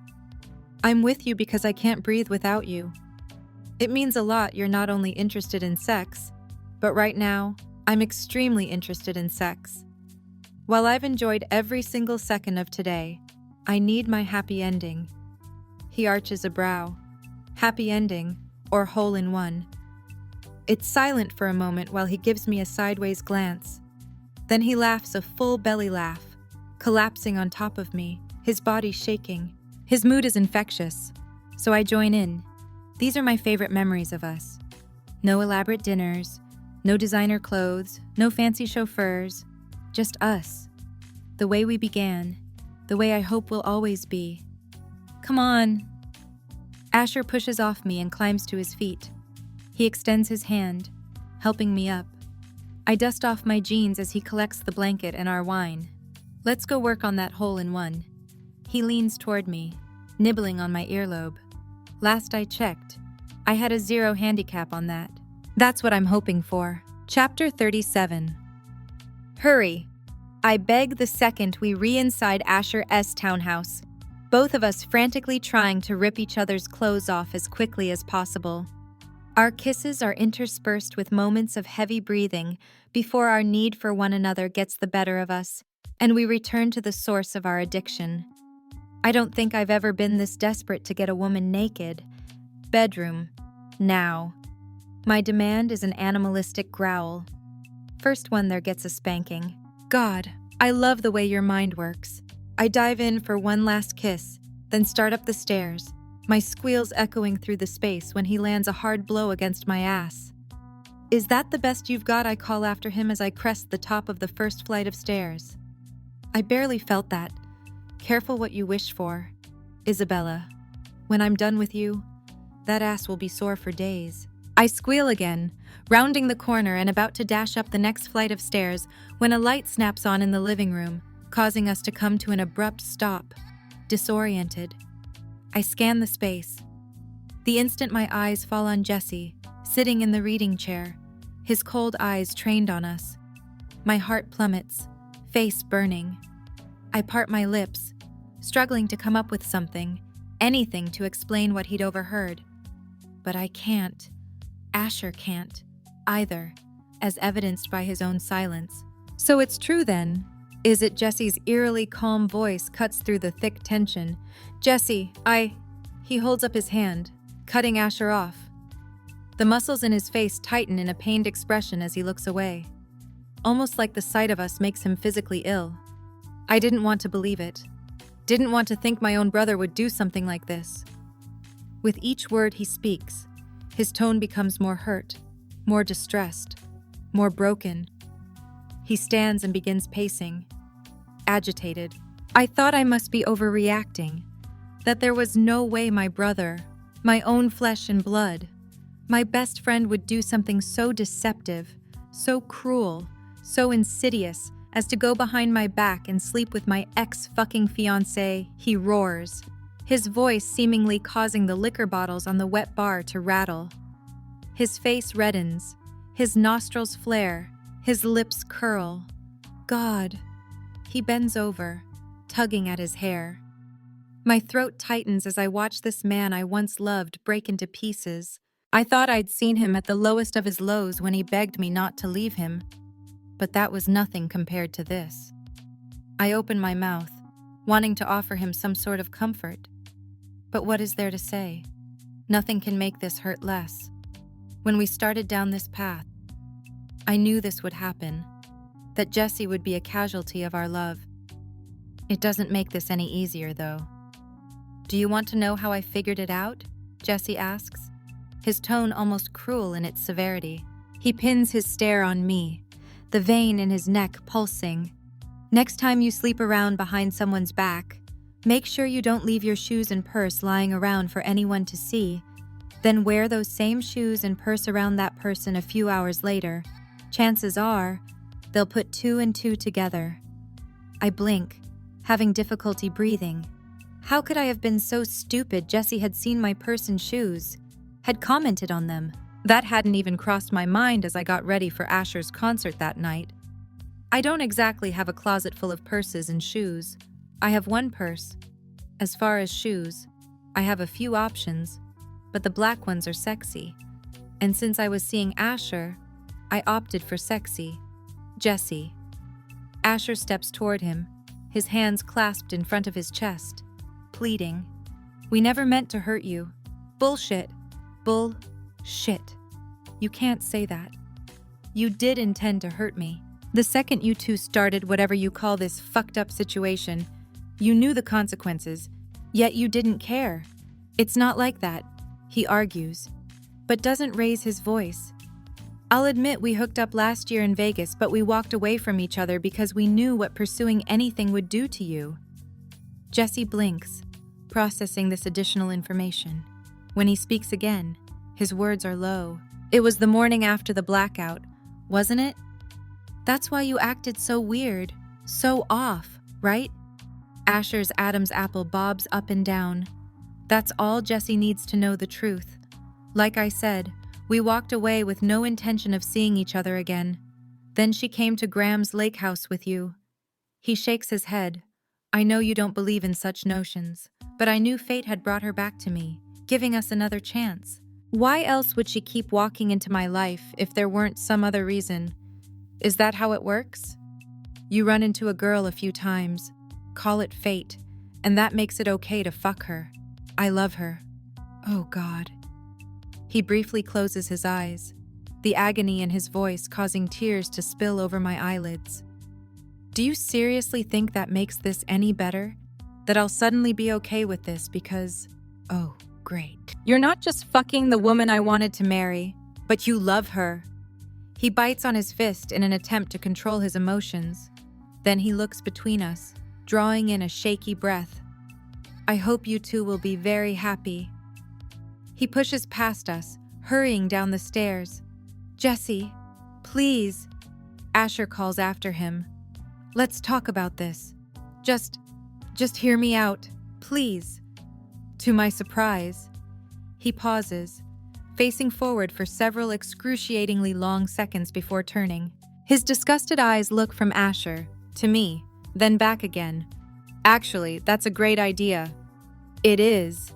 I'm with you because I can't breathe without you. It means a lot you're not only interested in sex, but right now, I'm extremely interested in sex. While I've enjoyed every single second of today, I need my happy ending. He arches a brow. Happy ending, or hole in one. It's silent for a moment while he gives me a sideways glance. Then he laughs a full belly laugh, collapsing on top of me, his body shaking. His mood is infectious, so I join in. These are my favorite memories of us. No elaborate dinners, no designer clothes, no fancy chauffeurs, just us. The way we began, the way I hope will always be. Come on. Asher pushes off me and climbs to his feet. He extends his hand, helping me up. I dust off my jeans as he collects the blanket and our wine. Let's go work on that hole in one. He leans toward me, nibbling on my earlobe. Last I checked, I had a 0 handicap on that. That's what I'm hoping for. Chapter 37. Hurry. I beg the second we re-inside Asher's townhouse, both of us frantically trying to rip each other's clothes off as quickly as possible. Our kisses are interspersed with moments of heavy breathing before our need for one another gets the better of us, and we return to the source of our addiction. I don't think I've ever been this desperate to get a woman naked. Bedroom. Now. My demand is an animalistic growl. First one there gets a spanking. God, I love the way your mind works. I dive in for one last kiss, then start up the stairs, my squeals echoing through the space when he lands a hard blow against my ass. Is that the best you've got? I call after him as I crest the top of the first flight of stairs. I barely felt that. Careful what you wish for, Isabella. When I'm done with you, that ass will be sore for days. I squeal again, rounding the corner and about to dash up the next flight of stairs when a light snaps on in the living room, causing us to come to an abrupt stop, disoriented. I scan the space. The instant my eyes fall on Jesse, sitting in the reading chair, his cold eyes trained on us. My heart plummets, face burning. I part my lips, struggling to come up with something, anything to explain what he'd overheard. But I can't. Asher can't, either, as evidenced by his own silence. So it's true then. Is it? Jesse's eerily calm voice cuts through the thick tension. Jesse, He holds up his hand, cutting Asher off. The muscles in his face tighten in a pained expression as he looks away. Almost like the sight of us makes him physically ill. I didn't want to believe it. Didn't want to think my own brother would do something like this. With each word he speaks, his tone becomes more hurt, more distressed, more broken. He stands and begins pacing, agitated. I thought I must be overreacting, that there was no way my brother, my own flesh and blood, my best friend would do something so deceptive, so cruel, so insidious as to go behind my back and sleep with my ex-fucking fiancé. He roars, his voice seemingly causing the liquor bottles on the wet bar to rattle. His face reddens, his nostrils flare, his lips curl. God. He bends over, tugging at his hair. My throat tightens as I watch this man I once loved break into pieces. I thought I'd seen him at the lowest of his lows when he begged me not to leave him, but that was nothing compared to this. I open my mouth, wanting to offer him some sort of comfort. But what is there to say? Nothing can make this hurt less. When we started down this path, I knew this would happen, that Jesse would be a casualty of our love. It doesn't make this any easier, though. Do you want to know how I figured it out? Jesse asks, his tone almost cruel in its severity. He pins his stare on me, the vein in his neck pulsing. Next time you sleep around behind someone's back, make sure you don't leave your shoes and purse lying around for anyone to see. Then wear those same shoes and purse around that person a few hours later. Chances are, they'll put 2 and 2 together. I blink, having difficulty breathing. How could I have been so stupid? Jesse had seen my purse and shoes, had commented on them. That hadn't even crossed my mind as I got ready for Asher's concert that night. I don't exactly have a closet full of purses and shoes. I have one purse. As far as shoes, I have a few options, but the black ones are sexy. And since I was seeing Asher, I opted for sexy. Jesse. Asher steps toward him, his hands clasped in front of his chest, pleading. We never meant to hurt you. Bullshit. Bullshit. You can't say that. You did intend to hurt me. The second you two started whatever you call this fucked up situation, you knew the consequences, yet you didn't care. It's not like that, he argues, but doesn't raise his voice. I'll admit we hooked up last year in Vegas, but we walked away from each other because we knew what pursuing anything would do to you. Jesse blinks, processing this additional information. When he speaks again, his words are low. It was the morning after the blackout, wasn't it? That's why you acted so weird, so off, right? Asher's Adam's apple bobs up and down. That's all Jesse needs to know the truth. Like I said, we walked away with no intention of seeing each other again. Then she came to Graham's lake house with you. He shakes his head. I know you don't believe in such notions, but I knew fate had brought her back to me, giving us another chance. Why else would she keep walking into my life if there weren't some other reason? Is that how it works? You run into a girl a few times, call it fate, and that makes it okay to fuck her. I love her. Oh God. He briefly closes his eyes, the agony in his voice causing tears to spill over my eyelids. Do you seriously think that makes this any better? That I'll suddenly be okay with this because, oh, great. You're not just fucking the woman I wanted to marry, but you love her. He bites on his fist in an attempt to control his emotions. Then he looks between us, drawing in a shaky breath. I hope you two will be very happy. He pushes past us, hurrying down the stairs. Jesse, please. Asher calls after him. Let's talk about this. Just hear me out, please. To my surprise, he pauses, facing forward for several excruciatingly long seconds before turning. His disgusted eyes look from Asher to me, then back again. Actually, that's a great idea. It is.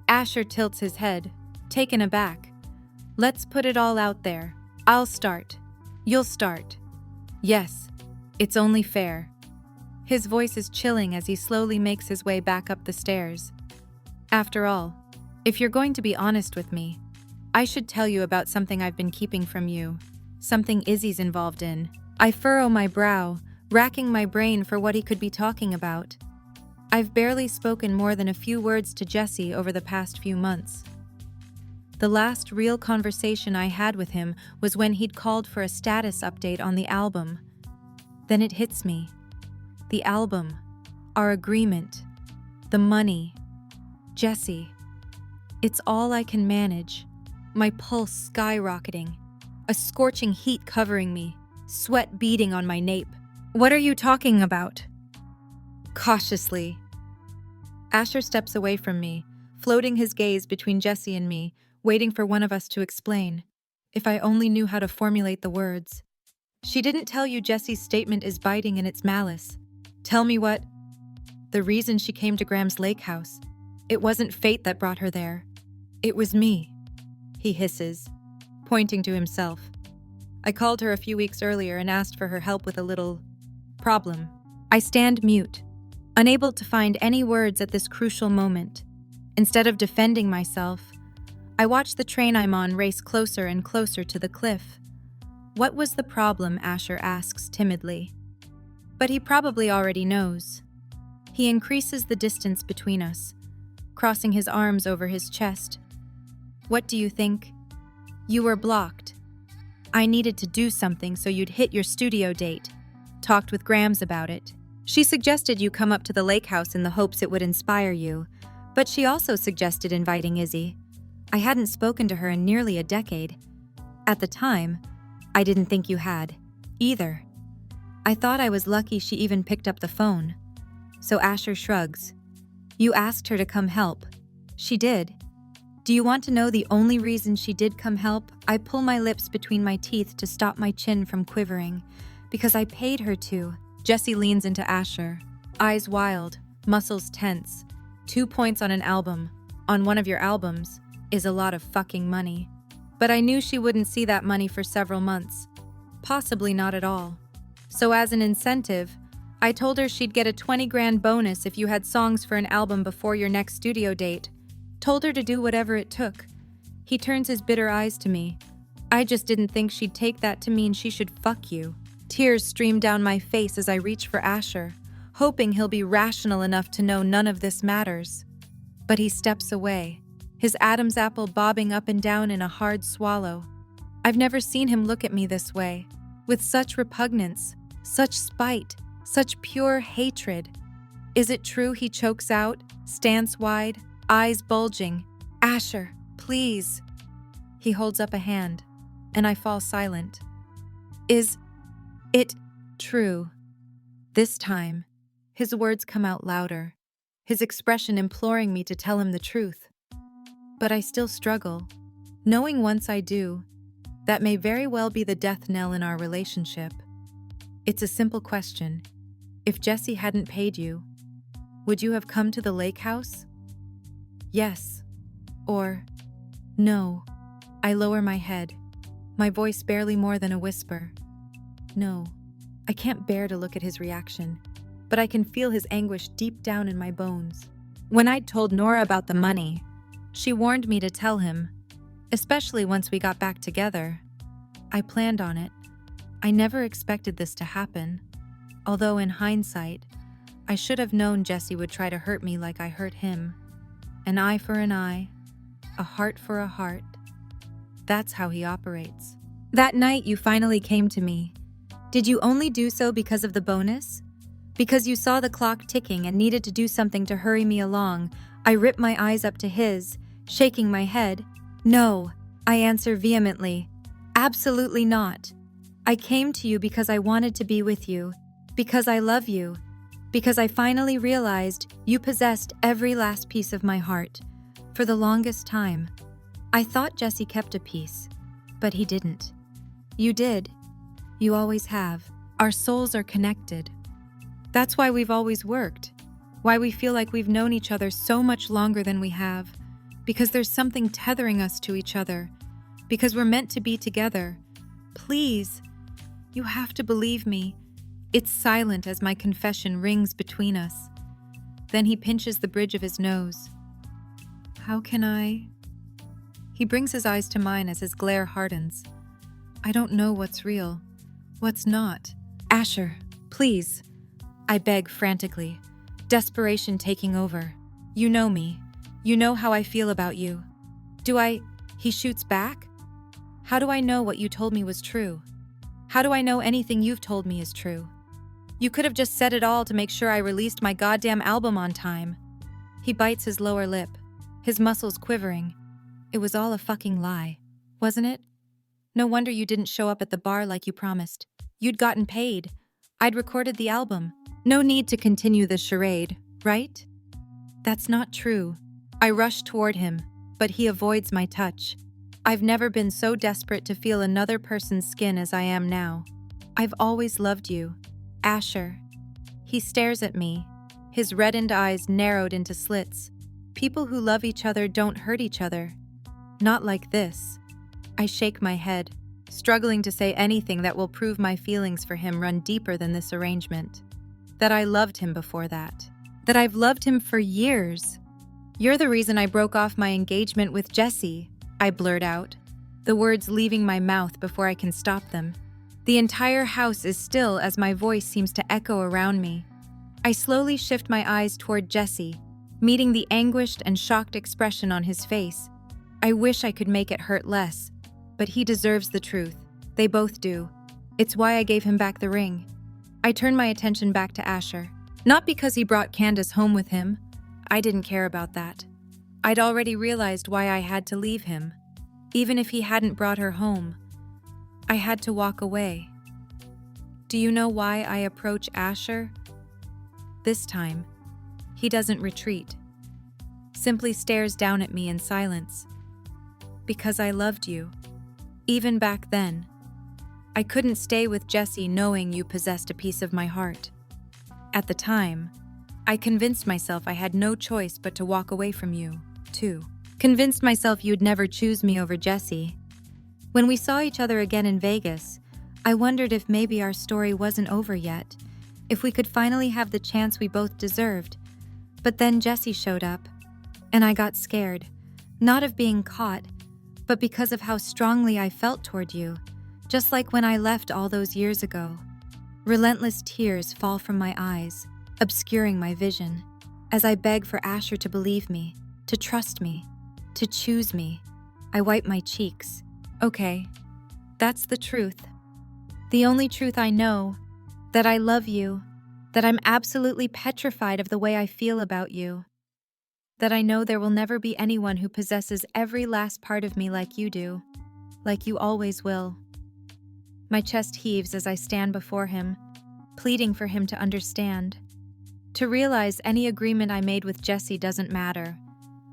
Asher tilts his head, taken aback. Let's put it all out there. I'll start. You'll start. Yes, it's only fair. His voice is chilling as he slowly makes his way back up the stairs. After all, if you're going to be honest with me, I should tell you about something I've been keeping from you, something Izzy's involved in. I furrow my brow, racking my brain for what he could be talking about. I've barely spoken more than a few words to Jesse over the past few months. The last real conversation I had with him was when he'd called for a status update on the album. Then it hits me. The album, our agreement, the money. Jesse, it's all I can manage. My pulse skyrocketing, a scorching heat covering me, sweat beading on my nape. What are you talking about? Cautiously. Asher steps away from me, floating his gaze between Jesse and me, waiting for one of us to explain. If I only knew how to formulate the words. She didn't tell you Jesse's statement is biting in its malice. Tell me what? The reason she came to Graham's lake house. It wasn't fate that brought her there. It was me, he hisses, pointing to himself. I called her a few weeks earlier and asked for her help with a little problem. I stand mute, unable to find any words at this crucial moment. Instead of defending myself, I watch the train I'm on race closer and closer to the cliff. What was the problem? Asher asks timidly. But he probably already knows. He increases the distance between us, crossing his arms over his chest. What do you think? You were blocked. I needed to do something so you'd hit your studio date. Talked with Grams about it. She suggested you come up to the lake house in the hopes it would inspire you, but she also suggested inviting Izzy. I hadn't spoken to her in nearly a decade. At the time, I didn't think you had, either. I thought I was lucky she even picked up the phone. So Asher shrugs. You asked her to come help. She did. Do you want to know the only reason she did come help? I pull my lips between my teeth to stop my chin from quivering. Because I paid her to. Jesse leans into Asher, eyes wild, muscles tense. 2 points on an album, on one of your albums, is a lot of fucking money. But I knew she wouldn't see that money for several months. Possibly not at all. So as an incentive, I told her she'd get a 20 grand bonus if you had songs for an album before your next studio date. Told her to do whatever it took. He turns his bitter eyes to me. I just didn't think she'd take that to mean she should fuck you. Tears stream down my face as I reach for Asher, hoping he'll be rational enough to know none of this matters. But he steps away, his Adam's apple bobbing up and down in a hard swallow. I've never seen him look at me this way, with such repugnance, such spite, such pure hatred. Is it true, he chokes out, stance wide, eyes bulging? Asher, please. He holds up a hand, and I fall silent. Is it true? This time, his words come out louder, his expression imploring me to tell him the truth. But I still struggle, knowing once I do, that may very well be the death knell in our relationship. It's a simple question. If Jesse hadn't paid you, would you have come to the lake house? Yes. Or no. I lower my head, my voice barely more than a whisper. No. I can't bear to look at his reaction, but I can feel his anguish deep down in my bones. When I'd told Nora about the money, she warned me to tell him, especially once we got back together. I planned on it. I never expected this to happen, although in hindsight, I should have known Jesse would try to hurt me like I hurt him. An eye for an eye, a heart for a heart. That's how he operates. That night you finally came to me. Did you only do so because of the bonus? Because you saw the clock ticking and needed to do something to hurry me along? I rip my eyes up to his, shaking my head. No, I answer vehemently. Absolutely not. I came to you because I wanted to be with you, because I love you, because I finally realized you possessed every last piece of my heart. For the longest time, I thought Jesse kept a piece, but he didn't. You did. You always have. Our souls are connected. That's why we've always worked, why we feel like we've known each other so much longer than we have, because there's something tethering us to each other, because we're meant to be together. Please, you have to believe me. It's silent as my confession rings between us. Then he pinches the bridge of his nose. How can I? He brings his eyes to mine as his glare hardens. I don't know what's real, what's not. Asher, please. I beg frantically, desperation taking over. You know me. You know how I feel about you. Do I? He shoots back? How do I know what you told me was true? How do I know anything you've told me is true? You could have just said it all to make sure I released my goddamn album on time. He bites his lower lip, his muscles quivering. It was all a fucking lie, wasn't it? No wonder you didn't show up at the bar like you promised. You'd gotten paid. I'd recorded the album. No need to continue the charade, right? That's not true. I rush toward him, but he avoids my touch. I've never been so desperate to feel another person's skin as I am now. I've always loved you, Asher. He stares at me, his reddened eyes narrowed into slits. People who love each other don't hurt each other. Not like this. I shake my head, struggling to say anything that will prove my feelings for him run deeper than this arrangement. That I loved him before that. That I've loved him for years. You're the reason I broke off my engagement with Jesse, I blurt out, the words leaving my mouth before I can stop them. The entire house is still as my voice seems to echo around me. I slowly shift my eyes toward Jesse, meeting the anguished and shocked expression on his face. I wish I could make it hurt less, but he deserves the truth. They both do. It's why I gave him back the ring. I turn my attention back to Asher. Not because he brought Candace home with him. I didn't care about that. I'd already realized why I had to leave him. Even if he hadn't brought her home, I had to walk away. Do you know why I approach Asher? This time, he doesn't retreat. Simply stares down at me in silence. Because I loved you. Even back then. I couldn't stay with Jesse knowing you possessed a piece of my heart. At the time, I convinced myself I had no choice but to walk away from you, too. Convinced myself you'd never choose me over Jesse. When we saw each other again in Vegas, I wondered if maybe our story wasn't over yet, if we could finally have the chance we both deserved. But then Jesse showed up, and I got scared, not of being caught, but because of how strongly I felt toward you, just like when I left all those years ago. Relentless tears fall from my eyes, obscuring my vision, as I beg for Asher to believe me, to trust me, to choose me. I wipe my cheeks. Okay, that's the truth. The only truth I know, that I love you, that I'm absolutely petrified of the way I feel about you, that I know there will never be anyone who possesses every last part of me like you do, like you always will. My chest heaves as I stand before him, pleading for him to understand, to realize any agreement I made with Jesse doesn't matter,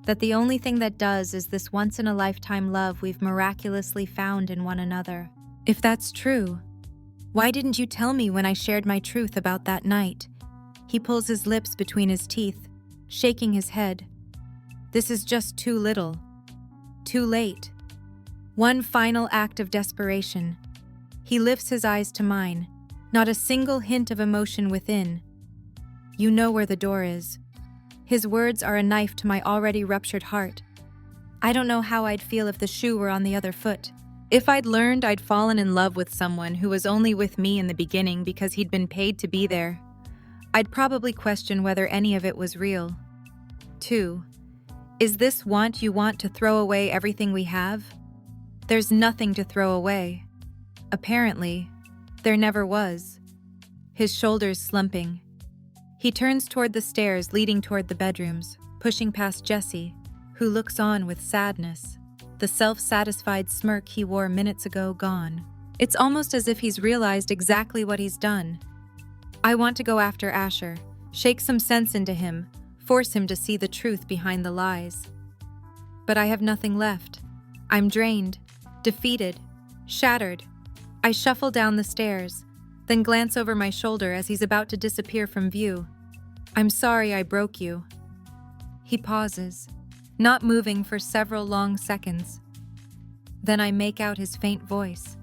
that the only thing that does is this once-in-a-lifetime love we've miraculously found in one another. If that's true, why didn't you tell me when I shared my truth about that night? He pulls his lips between his teeth, shaking his head. This is just too little. Too late. One final act of desperation. He lifts his eyes to mine, not a single hint of emotion within. You know where the door is. His words are a knife to my already ruptured heart. I don't know how I'd feel if the shoe were on the other foot. If I'd learned I'd fallen in love with someone who was only with me in the beginning because he'd been paid to be there, I'd probably question whether any of it was real. 2. Is this want you want to throw away everything we have? There's nothing to throw away. Apparently, there never was. His shoulders slumping. He turns toward the stairs leading toward the bedrooms, pushing past Jesse, who looks on with sadness, the self-satisfied smirk he wore minutes ago gone. It's almost as if he's realized exactly what he's done. I want to go after Asher, shake some sense into him, force him to see the truth behind the lies. But I have nothing left. I'm drained, defeated, shattered. I shuffle down the stairs, then glance over my shoulder as he's about to disappear from view. I'm sorry I broke you. He pauses, not moving for several long seconds. Then I make out his faint voice.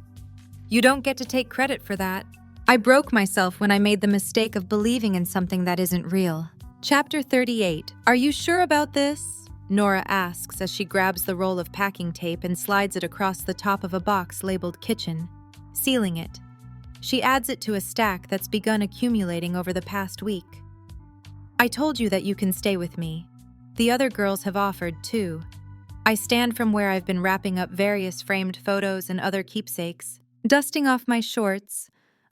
You don't get to take credit for that. I broke myself when I made the mistake of believing in something that isn't real. Chapter 38. Are you sure about this? Nora asks as she grabs the roll of packing tape and slides it across the top of a box labeled kitchen, sealing it. She adds it to a stack that's begun accumulating over the past week. I told you that you can stay with me. The other girls have offered, too. I stand from where I've been wrapping up various framed photos and other keepsakes. Dusting off my shorts,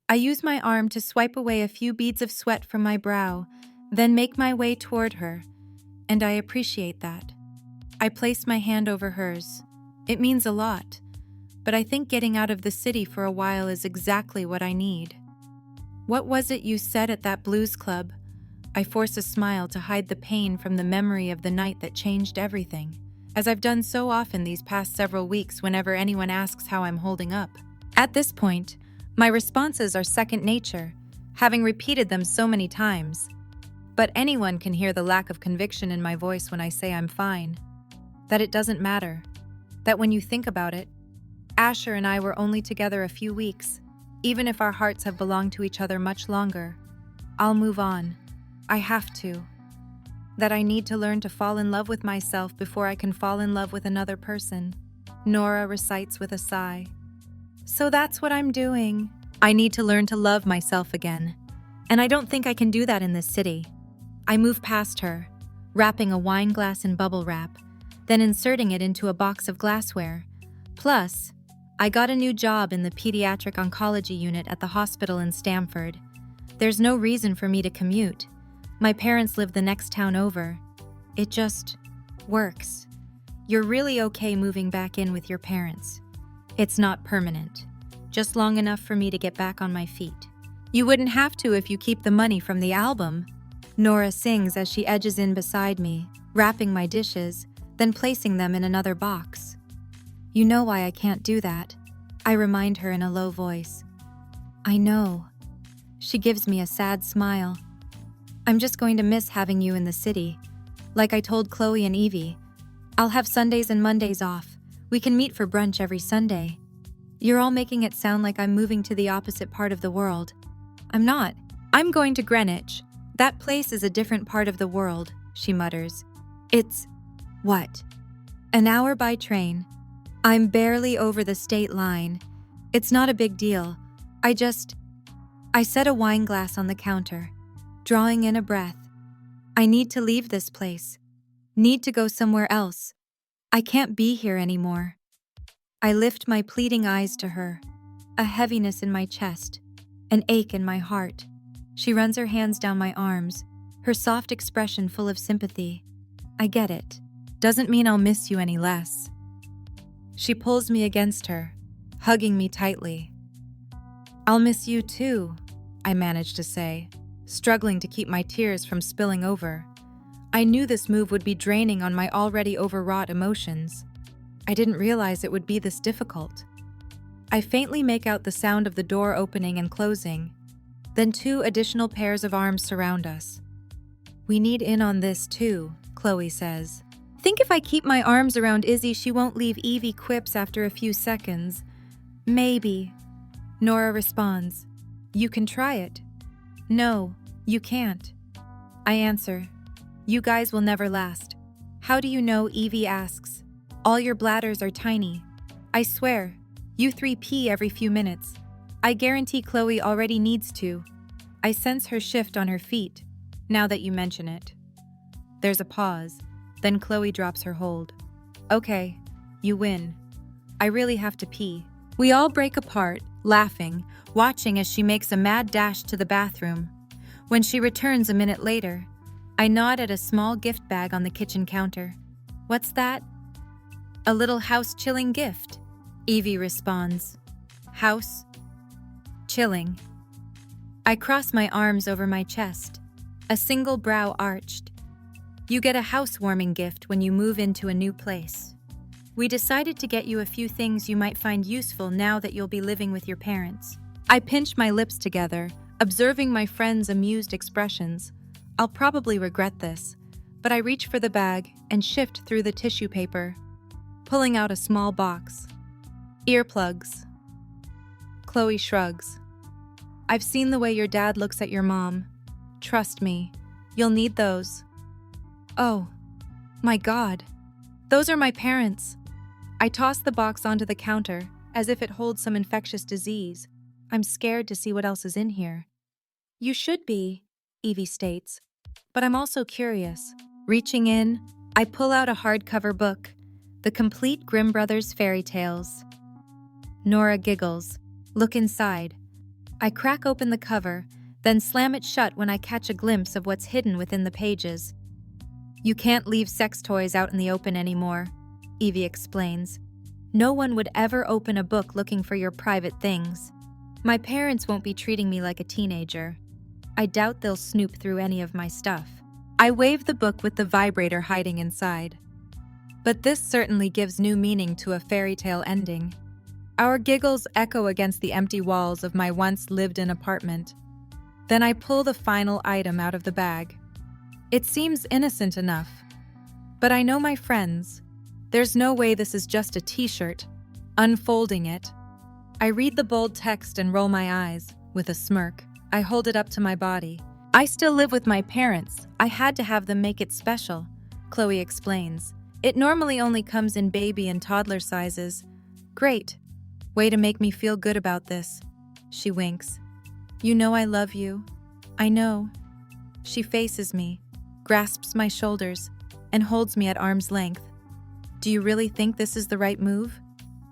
I use my arm to swipe away a few beads of sweat from my brow, then make my way toward her, and I appreciate that. I place my hand over hers. It means a lot, but I think getting out of the city for a while is exactly what I need. What was it you said at that blues club? I force a smile to hide the pain from the memory of the night that changed everything, as I've done so often these past several weeks whenever anyone asks how I'm holding up. At this point, my responses are second nature, having repeated them so many times. But anyone can hear the lack of conviction in my voice when I say I'm fine, that it doesn't matter, that when you think about it, Asher and I were only together a few weeks, even if our hearts have belonged to each other much longer. I'll move on. I have to. That I need to learn to fall in love with myself before I can fall in love with another person. Nora recites with a sigh. So that's what I'm doing. I need to learn to love myself again. And I don't think I can do that in this city. I move past her, wrapping a wine glass in bubble wrap, then inserting it into a box of glassware. Plus, I got a new job in the pediatric oncology unit at the hospital in Stamford. There's no reason for me to commute. My parents live the next town over. It just works. You're really okay moving back in with your parents. It's not permanent, just long enough for me to get back on my feet. You wouldn't have to if you keep the money from the album. Nora sings as she edges in beside me, wrapping my dishes, then placing them in another box. You know why I can't do that. I remind her in a low voice. I know. She gives me a sad smile. I'm just going to miss having you in the city. Like I told Chloe and Evie, I'll have Sundays and Mondays off. We can meet for brunch every Sunday. You're all making it sound like I'm moving to the opposite part of the world. I'm not. I'm going to Greenwich. That place is a different part of the world, she mutters. It's… what? An hour by train. I'm barely over the state line. It's not a big deal. I set a wine glass on the counter, drawing in a breath. I need to leave this place. Need to go somewhere else. I can't be here anymore. I lift my pleading eyes to her, a heaviness in my chest, an ache in my heart. She runs her hands down my arms, her soft expression full of sympathy. I get it. Doesn't mean I'll miss you any less. She pulls me against her, hugging me tightly. I'll miss you too, I manage to say, struggling to keep my tears from spilling over. I knew this move would be draining on my already overwrought emotions. I didn't realize it would be this difficult. I faintly make out the sound of the door opening and closing. Then 2 additional pairs of arms surround us. We need in on this too, Chloe says. Think if I keep my arms around Izzy, she won't leave, Evie quips after a few seconds. Maybe. Nora responds. You can try it. No, you can't. I answer. You guys will never last. How do you know? Evie asks. All your bladders are tiny. I swear, you 3 pee every few minutes. I guarantee Chloe already needs to. I sense her shift on her feet, now that you mention it. There's a pause, then Chloe drops her hold. Okay, you win. I really have to pee. We all break apart, laughing, watching as she makes a mad dash to the bathroom. When she returns a minute later, I nod at a small gift bag on the kitchen counter. What's that? A little house-chilling gift, Evie responds. House? Chilling. I cross my arms over my chest, a single brow arched. You get a housewarming gift when you move into a new place. We decided to get you a few things you might find useful now that you'll be living with your parents. I pinch my lips together, observing my friend's amused expressions. I'll probably regret this, but I reach for the bag and shift through the tissue paper, pulling out a small box. Earplugs. Chloe shrugs. I've seen the way your dad looks at your mom. Trust me, you'll need those. Oh, my God. Those are my parents. I toss the box onto the counter, as if it holds some infectious disease. I'm scared to see what else is in here. You should be, Evie states, but I'm also curious. Reaching in, I pull out a hardcover book, The Complete Grimm Brothers Fairy Tales. Nora giggles. Look inside. I crack open the cover, then slam it shut when I catch a glimpse of what's hidden within the pages. You can't leave sex toys out in the open anymore, Evie explains. No one would ever open a book looking for your private things. My parents won't be treating me like a teenager. I doubt they'll snoop through any of my stuff. I wave the book with the vibrator hiding inside. But this certainly gives new meaning to a fairy tale ending. Our giggles echo against the empty walls of my once lived-in apartment. Then I pull the final item out of the bag. It seems innocent enough, but I know my friends. There's no way this is just a t-shirt. Unfolding it, I read the bold text and roll my eyes. With a smirk, I hold it up to my body. I still live with my parents. I had to have them make it special, Chloe explains. It normally only comes in baby and toddler sizes. Great. Way to make me feel good about this. She winks. You know I love you. I know. She faces me, grasps my shoulders, and holds me at arm's length. Do you really think this is the right move?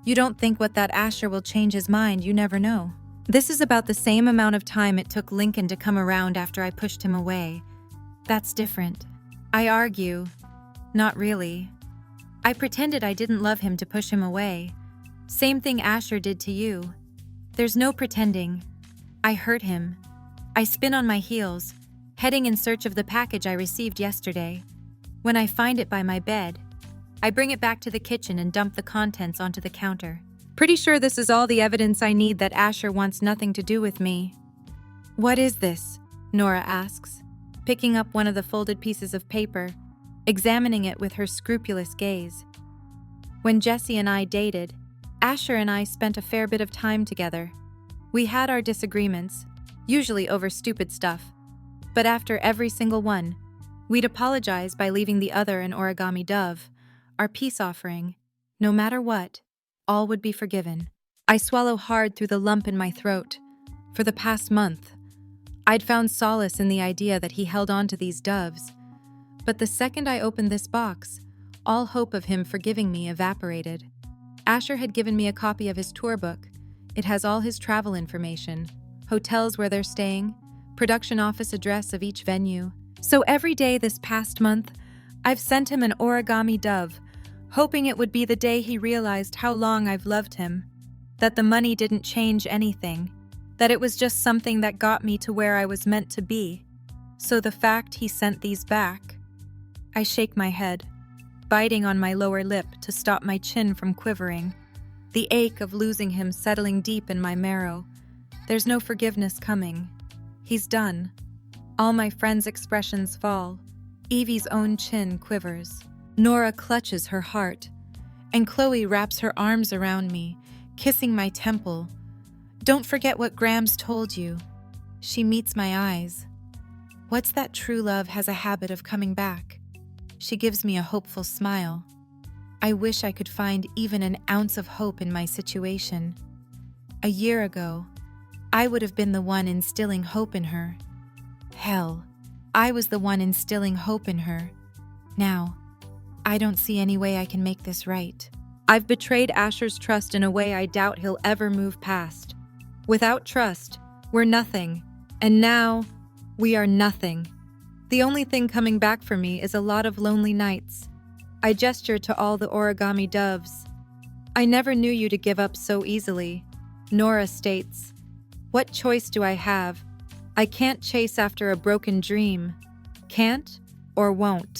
You don't think what that Asher will change his mind, you never know. This is about the same amount of time it took Lincoln to come around after I pushed him away. That's different. I argue. Not really. I pretended I didn't love him to push him away. Same thing Asher did to you. There's no pretending. I hurt him. I spin on my heels, heading in search of the package I received yesterday. When I find it by my bed, I bring it back to the kitchen and dump the contents onto the counter. Pretty sure this is all the evidence I need that Asher wants nothing to do with me. What is this? Nora asks, picking up one of the folded pieces of paper, examining it with her scrupulous gaze. When Jesse and I dated, Asher and I spent a fair bit of time together. We had our disagreements. usually over stupid stuff. But after every single one, we'd apologize by leaving the other an origami dove, our peace offering. No matter what, all would be forgiven. I swallow hard through the lump in my throat. For the past month, I'd found solace in the idea that he held on to these doves. But the second I opened this box, all hope of him forgiving me evaporated. Asher had given me a copy of his tour book. It has all his travel information, hotels where they're staying, production office address of each venue. So every day this past month, I've sent him an origami dove, hoping it would be the day he realized how long I've loved him, that the money didn't change anything, that it was just something that got me to where I was meant to be. So the fact he sent these back, I shake my head, biting on my lower lip to stop my chin from quivering, the ache of losing him settling deep in my marrow. There's no forgiveness coming. He's done. All my friends' expressions fall. Evie's own chin quivers. Nora clutches her heart, and Chloe wraps her arms around me, kissing my temple. Don't forget what Grams told you. She meets my eyes. What's that true love has a habit of coming back? She gives me a hopeful smile. I wish I could find even an ounce of hope in my situation. A year ago, I would have been the one instilling hope in her. Hell, I was the one instilling hope in her. Now, I don't see any way I can make this right. I've betrayed Asher's trust in a way I doubt he'll ever move past. Without trust, we're nothing. And now, we are nothing. The only thing coming back for me is a lot of lonely nights. I gesture to all the origami doves. I never knew you to give up so easily. Nora states, what choice do I have? I can't chase after a broken dream. Can't or won't.